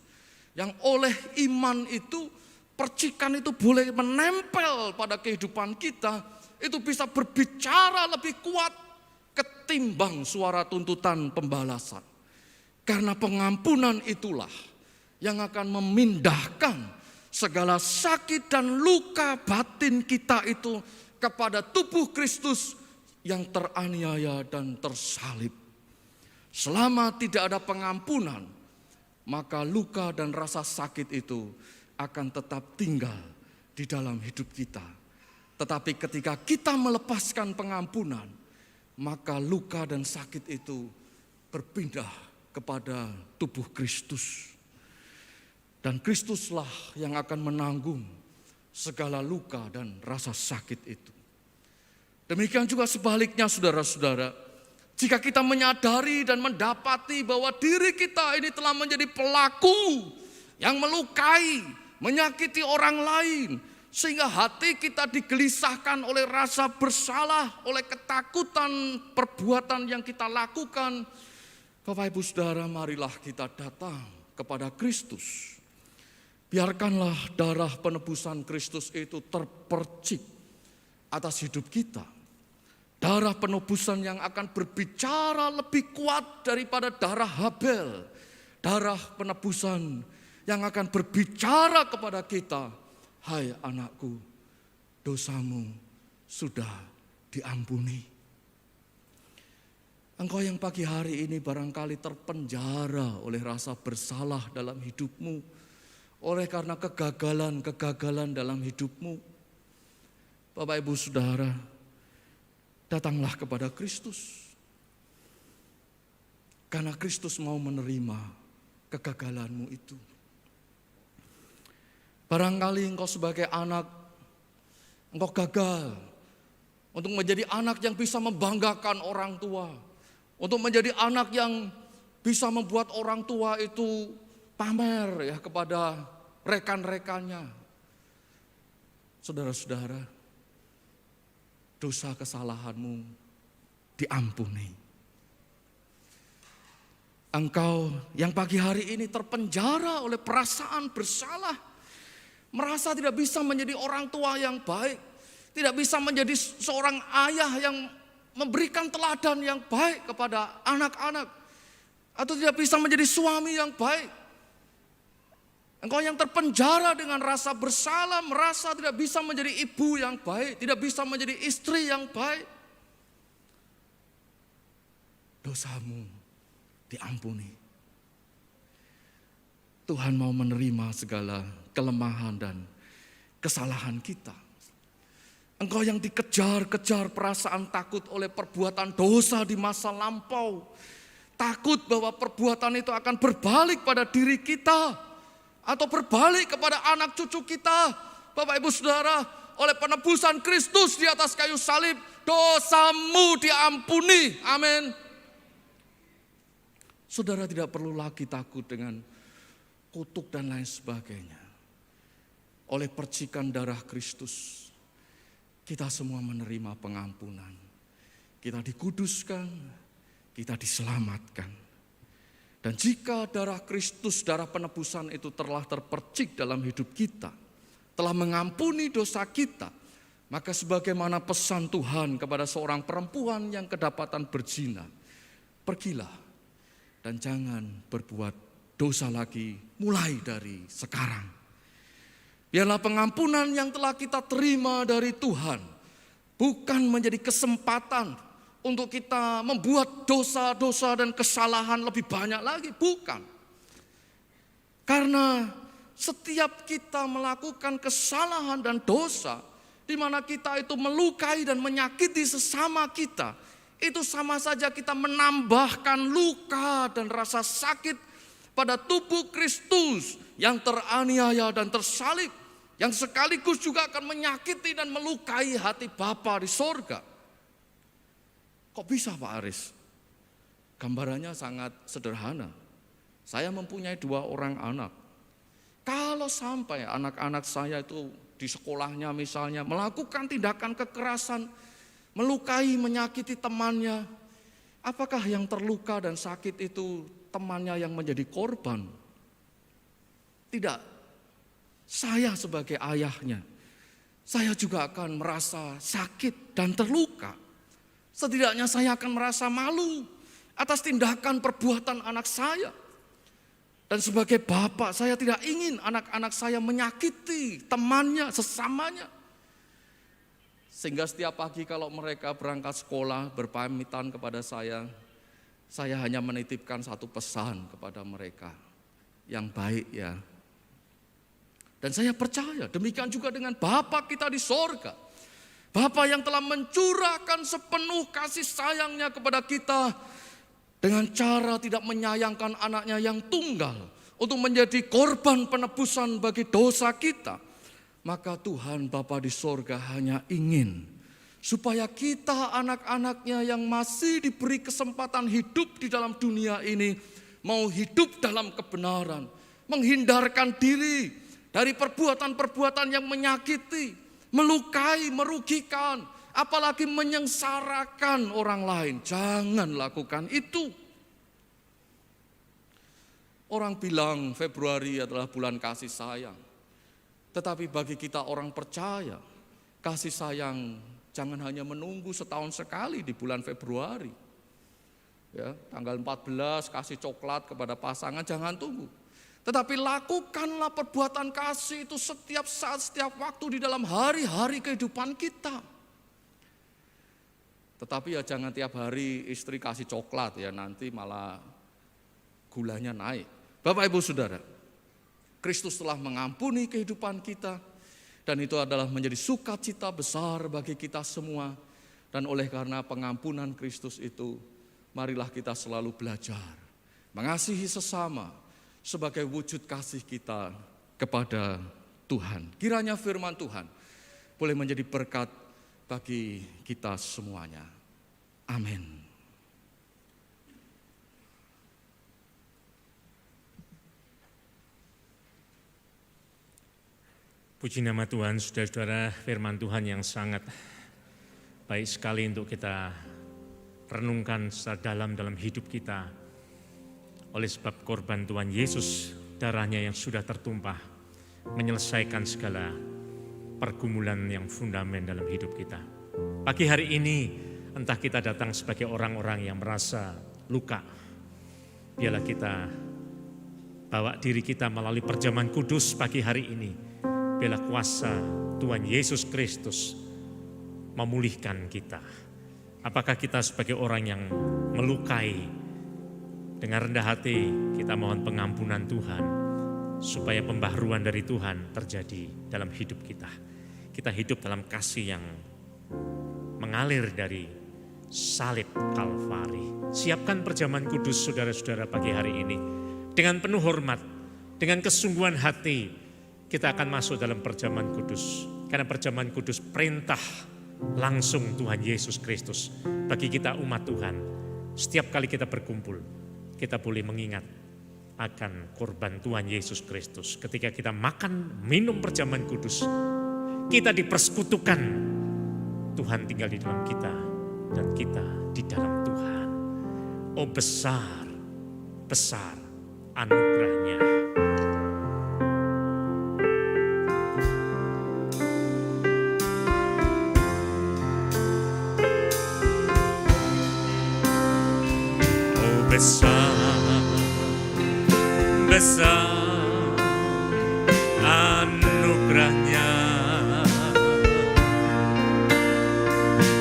yang oleh iman itu, percikan itu boleh menempel pada kehidupan kita, itu bisa berbicara lebih kuat ketimbang suara tuntutan pembalasan. Karena pengampunan itulah yang akan memindahkan segala sakit dan luka batin kita itu kepada tubuh Kristus yang teraniaya dan tersalib. Selama tidak ada pengampunan, maka luka dan rasa sakit itu akan tetap tinggal di dalam hidup kita. Tetapi ketika kita melepaskan pengampunan, maka luka dan sakit itu berpindah kepada tubuh Kristus. Dan Kristuslah yang akan menanggung segala luka dan rasa sakit itu. Demikian juga sebaliknya saudara-saudara, jika kita menyadari dan mendapati bahwa diri kita ini telah menjadi pelaku yang melukai, menyakiti orang lain, sehingga hati kita digelisahkan oleh rasa bersalah, oleh ketakutan perbuatan yang kita lakukan, Bapak Ibu Saudara, marilah kita datang kepada Kristus. Biarkanlah darah penebusan Kristus itu terpercik atas hidup kita. Darah penebusan yang akan berbicara lebih kuat daripada darah Habel. Darah penebusan yang akan berbicara kepada kita, hai anakku, dosamu sudah diampuni. Engkau yang pagi hari ini barangkali terpenjara oleh rasa bersalah dalam hidupmu, oleh karena kegagalan-kegagalan dalam hidupmu. Bapak Ibu Saudara, datanglah kepada Kristus. Karena Kristus mau menerima kegagalanmu itu. Barangkali engkau sebagai anak, engkau gagal untuk menjadi anak yang bisa membanggakan orang tua. Untuk menjadi anak yang bisa membuat orang tua itu pamer ya kepada rekan-rekannya. Saudara-saudara, dosa kesalahanmu diampuni. Engkau yang pagi hari ini terpenjara oleh perasaan bersalah, merasa tidak bisa menjadi orang tua yang baik, tidak bisa menjadi seorang ayah yang memberikan teladan yang baik kepada anak-anak, atau tidak bisa menjadi suami yang baik. Engkau yang terpenjara dengan rasa bersalah, merasa tidak bisa menjadi ibu yang baik, tidak bisa menjadi istri yang baik. Dosamu diampuni. Tuhan mau menerima segala kelemahan dan kesalahan kita. Engkau yang dikejar-kejar perasaan takut oleh perbuatan dosa di masa lampau. Takut bahwa perbuatan itu akan berbalik pada diri kita, atau berbalik kepada anak cucu kita. Bapak Ibu Saudara, oleh penebusan Kristus di atas kayu salib, dosamu diampuni. Amin. Saudara tidak perlu lagi takut dengan kutuk dan lain sebagainya. Oleh percikan darah Kristus, kita semua menerima pengampunan. Kita dikuduskan, kita diselamatkan. Dan jika darah Kristus, darah penebusan itu telah terpercik dalam hidup kita, telah mengampuni dosa kita, maka sebagaimana pesan Tuhan kepada seorang perempuan yang kedapatan berzina, pergilah dan jangan berbuat dosa lagi mulai dari sekarang. Biarlah pengampunan yang telah kita terima dari Tuhan bukan menjadi kesempatan untuk kita membuat dosa-dosa dan kesalahan lebih banyak lagi, bukan. Karena setiap kita melakukan kesalahan dan dosa, di mana kita itu melukai dan menyakiti sesama kita, itu sama saja kita menambahkan luka dan rasa sakit pada tubuh Kristus yang teraniaya dan tersalib, yang sekaligus juga akan menyakiti dan melukai hati Bapa di sorga. Kok bisa Pak Aris? Gambarannya sangat sederhana. Saya mempunyai 2 orang anak. Kalau sampai anak-anak saya itu di sekolahnya misalnya melakukan tindakan kekerasan, melukai, menyakiti temannya, apakah yang terluka dan sakit itu temannya yang menjadi korban? Tidak. Saya sebagai ayahnya, saya juga akan merasa sakit dan terluka. Setidaknya saya akan merasa malu atas tindakan perbuatan anak saya. Dan sebagai bapak, saya tidak ingin anak-anak saya menyakiti temannya, sesamanya. Sehingga setiap pagi kalau mereka berangkat sekolah, berpamitan kepada saya hanya menitipkan satu pesan kepada mereka, yang baik ya. Dan saya percaya demikian juga dengan Bapa kita di sorga. Bapa yang telah mencurahkan sepenuh kasih sayangnya kepada kita dengan cara tidak menyayangkan anaknya yang tunggal untuk menjadi korban penebusan bagi dosa kita. Maka Tuhan Bapa di sorga hanya ingin supaya kita anak-anaknya yang masih diberi kesempatan hidup di dalam dunia ini mau hidup dalam kebenaran, menghindarkan diri dari perbuatan-perbuatan yang menyakiti, melukai, merugikan, apalagi menyengsarakan orang lain. Jangan lakukan itu. Orang bilang Februari adalah bulan kasih sayang. Tetapi bagi kita orang percaya, kasih sayang jangan hanya menunggu setahun sekali di bulan Februari. Ya, tanggal 14 kasih coklat kepada pasangan, jangan tunggu. Tetapi lakukanlah perbuatan kasih itu setiap saat, setiap waktu di dalam hari-hari kehidupan kita. Tetapi ya jangan tiap hari istri kasih coklat ya, nanti malah gulanya naik. Bapak Ibu Saudara, Kristus telah mengampuni kehidupan kita dan itu adalah menjadi sukacita besar bagi kita semua. Dan oleh karena pengampunan Kristus itu, marilah kita selalu belajar mengasihi sesama sebagai wujud kasih kita kepada Tuhan. Kiranya firman Tuhan boleh menjadi berkat bagi kita semuanya. Amin. Puji nama Tuhan, saudara-saudara, firman Tuhan yang sangat baik sekali untuk kita renungkan secara dalam hidup kita. Oleh sebab korban Tuhan Yesus, darahnya yang sudah tertumpah, menyelesaikan segala pergumulan yang fundament dalam hidup kita. Pagi hari ini, entah kita datang sebagai orang-orang yang merasa luka, biarlah kita bawa diri kita melalui perjamuan kudus pagi hari ini. Biarlah kuasa Tuhan Yesus Kristus memulihkan kita. Apakah kita sebagai orang yang melukai, dengan rendah hati kita mohon pengampunan Tuhan, supaya pembaharuan dari Tuhan terjadi dalam hidup kita. Kita hidup dalam kasih yang mengalir dari salib Kalvari. Siapkan perjamuan kudus saudara-saudara pagi hari ini. Dengan penuh hormat, dengan kesungguhan hati, kita akan masuk dalam perjamuan kudus. Karena perjamuan kudus perintah langsung Tuhan Yesus Kristus bagi kita umat Tuhan. Setiap kali kita berkumpul, kita boleh mengingat akan korban Tuhan Yesus Kristus. Ketika kita makan, minum perjamuan kudus, kita dipersekutukan. Tuhan tinggal di dalam kita dan kita di dalam Tuhan. Oh besar, besar anugerahnya. Oh besar, besar anugerahnya,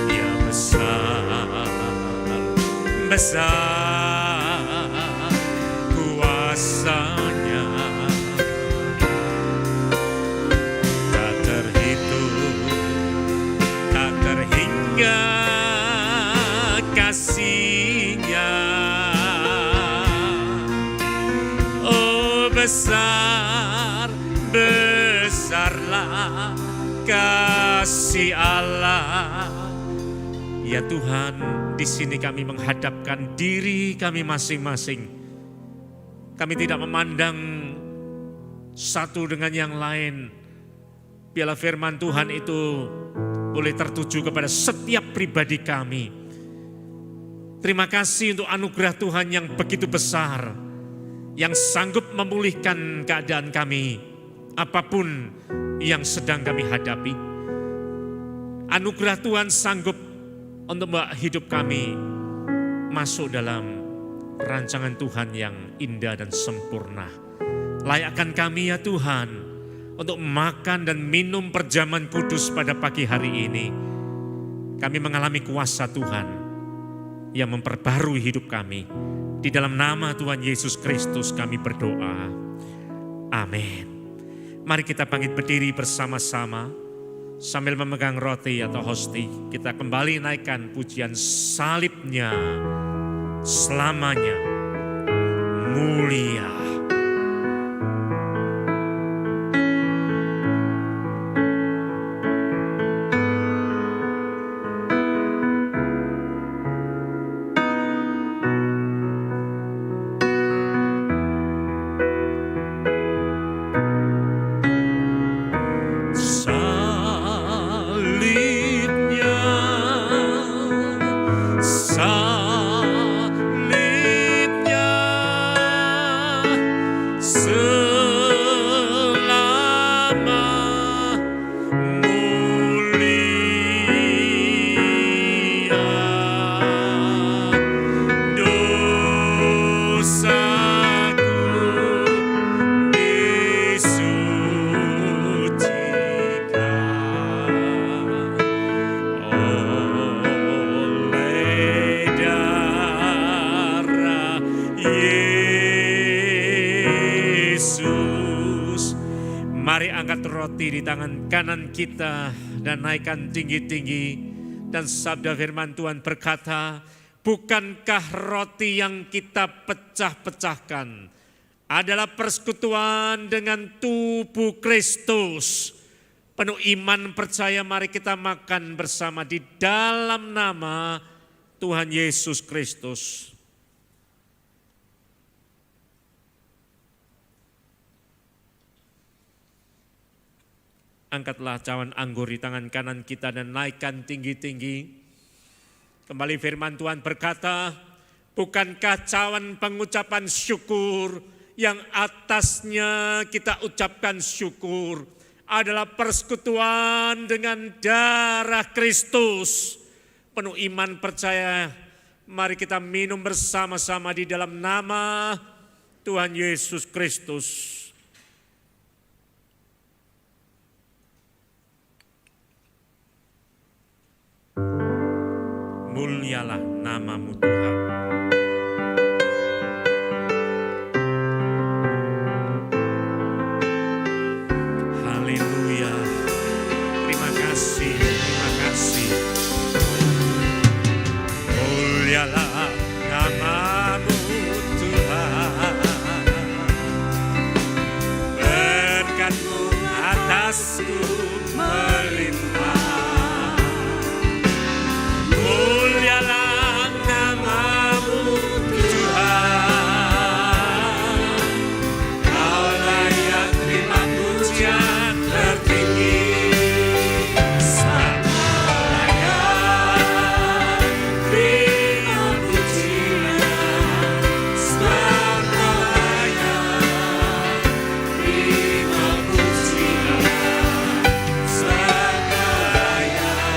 ya besar, besar kuasanya, tak terhitung besar, besarlah kasih Allah. Ya Tuhan, di sini kami menghadapkan diri kami masing-masing. Kami tidak memandang satu dengan yang lain. Biarlah firman Tuhan itu boleh tertuju kepada setiap pribadi kami. Terima kasih untuk anugerah Tuhan yang begitu besar, yang sanggup memulihkan keadaan kami, apapun yang sedang kami hadapi. Anugerah Tuhan sanggup untuk membawa hidup kami masuk dalam rancangan Tuhan yang indah dan sempurna. Layakkan kami ya Tuhan untuk makan dan minum perjamuan kudus pada pagi hari ini. Kami mengalami kuasa Tuhan yang memperbarui hidup kami. Di dalam nama Tuhan Yesus Kristus kami berdoa. Amin. Mari kita bangkit berdiri bersama-sama. Sambil memegang roti atau hosti, kita kembali naikkan pujian salibnya selamanya mulia. Di tangan kanan kita dan naikkan tinggi-tinggi, dan sabda firman Tuhan berkata, bukankah roti yang kita pecah-pecahkan adalah persekutuan dengan tubuh Kristus? Penuh iman percaya, mari kita makan bersama di dalam nama Tuhan Yesus Kristus. Angkatlah cawan anggur di tangan kanan kita dan naikkan tinggi-tinggi. Kembali firman Tuhan berkata, bukankah cawan pengucapan syukur yang atasnya kita ucapkan syukur adalah persekutuan dengan darah Kristus? Penuh iman percaya, mari kita minum bersama-sama di dalam nama Tuhan Yesus Kristus. Mulialah namamu Tuhan. Haleluya. Terima kasih, terima kasih. Mulialah namamu Tuhan. Berkat-Mu atasku melimpah. Mulialah namamu Tuhan, Kau layak terima pujian tertinggi. Sama layak terima pujian, sama layak terima pujian, sama layak.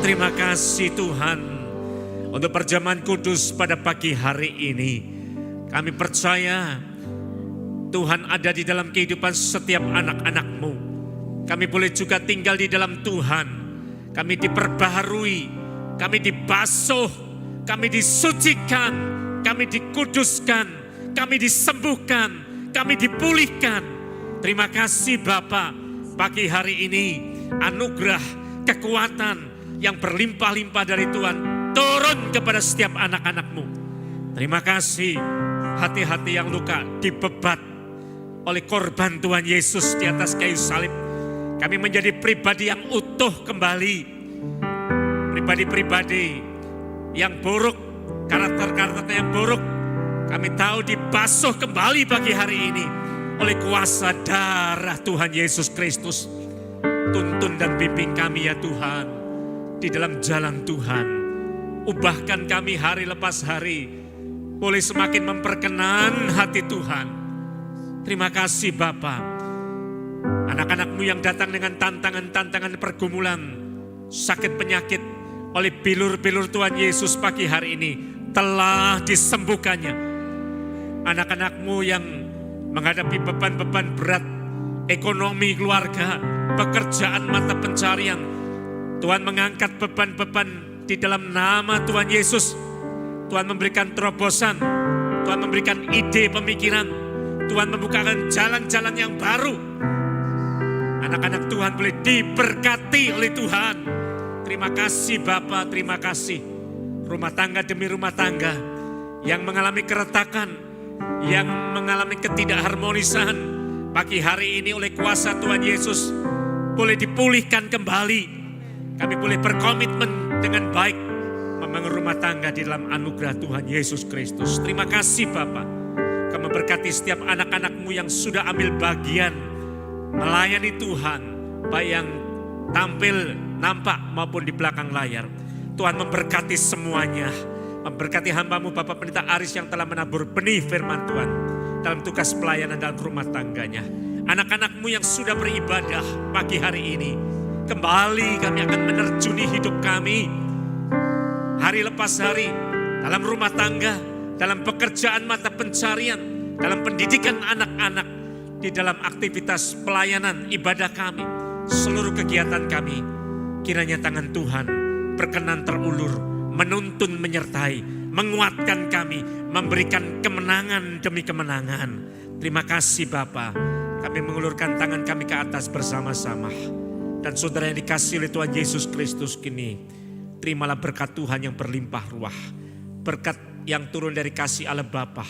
Terima kasih Tuhan untuk perjamuan kudus pada pagi hari ini. Kami percaya Tuhan ada di dalam kehidupan setiap anak-anak-Mu. Kami boleh juga tinggal di dalam Tuhan. Kami diperbaharui, kami dibasuh, kami disucikan, kami dikuduskan, kami disembuhkan, kami dipulihkan. Terima kasih Bapa, pagi hari ini anugerah kekuatan yang berlimpah-limpah dari Tuhan turun kepada setiap anak-anak-Mu. Terima kasih hati-hati yang luka dibebat oleh korban Tuhan Yesus di atas kayu salib. Kami menjadi pribadi yang utuh kembali. Pribadi-pribadi yang buruk, karakter-karakter yang buruk, kami tahu dibasuh kembali pagi hari ini oleh kuasa darah Tuhan Yesus Kristus. Tuntun dan bimbing kami ya Tuhan di dalam jalan Tuhan. Ubahkan kami hari lepas hari, boleh semakin memperkenan hati Tuhan. Terima kasih Bapa. Anak-anak-Mu yang datang dengan tantangan-tantangan pergumulan, sakit penyakit, oleh bilur-bilur Tuhan Yesus pagi hari ini telah disembuhkannya. Anak-anak-Mu yang menghadapi beban-beban berat, ekonomi keluarga, pekerjaan mata pencarian, Tuhan mengangkat beban-beban di dalam nama Tuhan Yesus. Tuhan memberikan terobosan, Tuhan memberikan ide pemikiran, Tuhan membukakan jalan-jalan yang baru. Anak-anak Tuhan boleh diberkati oleh Tuhan. Terima kasih Bapa, terima kasih. Rumah tangga demi rumah tangga yang mengalami keretakan, yang mengalami ketidakharmonisan, pagi hari ini oleh kuasa Tuhan Yesus boleh dipulihkan kembali. Kami boleh berkomitmen dengan baik membangun rumah tangga di dalam anugerah Tuhan Yesus Kristus. Terima kasih Bapa. Kami memberkati setiap anak-anak-Mu yang sudah ambil bagian melayani Tuhan, baik yang tampil, nampak maupun di belakang layar. Tuhan memberkati semuanya. Memberkati hamba-Mu Bapak Pendeta Aris yang telah menabur benih firman Tuhan dalam tugas pelayanan dalam rumah tangganya. Anak-anak-Mu yang sudah beribadah pagi hari ini, kembali kami akan menerjuni hidup kami hari lepas hari dalam rumah tangga, dalam pekerjaan mata pencarian, dalam pendidikan anak-anak, di dalam aktivitas pelayanan ibadah kami, seluruh kegiatan kami. Kiranya tangan Tuhan berkenan terulur, menuntun, menyertai, menguatkan kami, memberikan kemenangan demi kemenangan. Terima kasih Bapa. Kami mengulurkan tangan kami ke atas bersama-sama. Dan saudara yang dikasihi oleh Tuhan Yesus Kristus kini, terimalah berkat Tuhan yang berlimpah ruah. Berkat yang turun dari kasih Allah Bapa,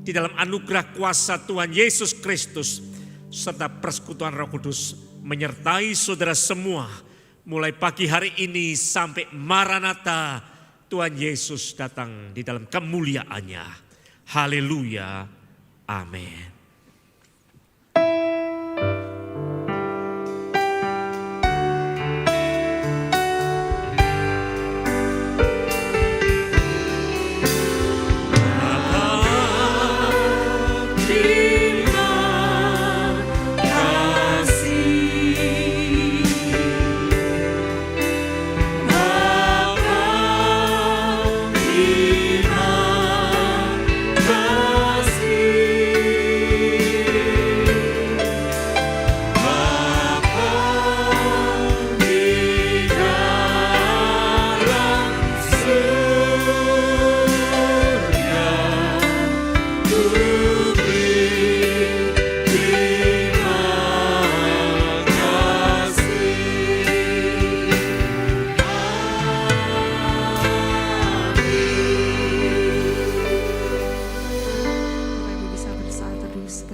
di dalam anugerah kuasa Tuhan Yesus Kristus, serta persekutuan Roh Kudus menyertai saudara semua, mulai pagi hari ini sampai Maranatha, Tuhan Yesus datang di dalam kemuliaannya. Haleluya, amin.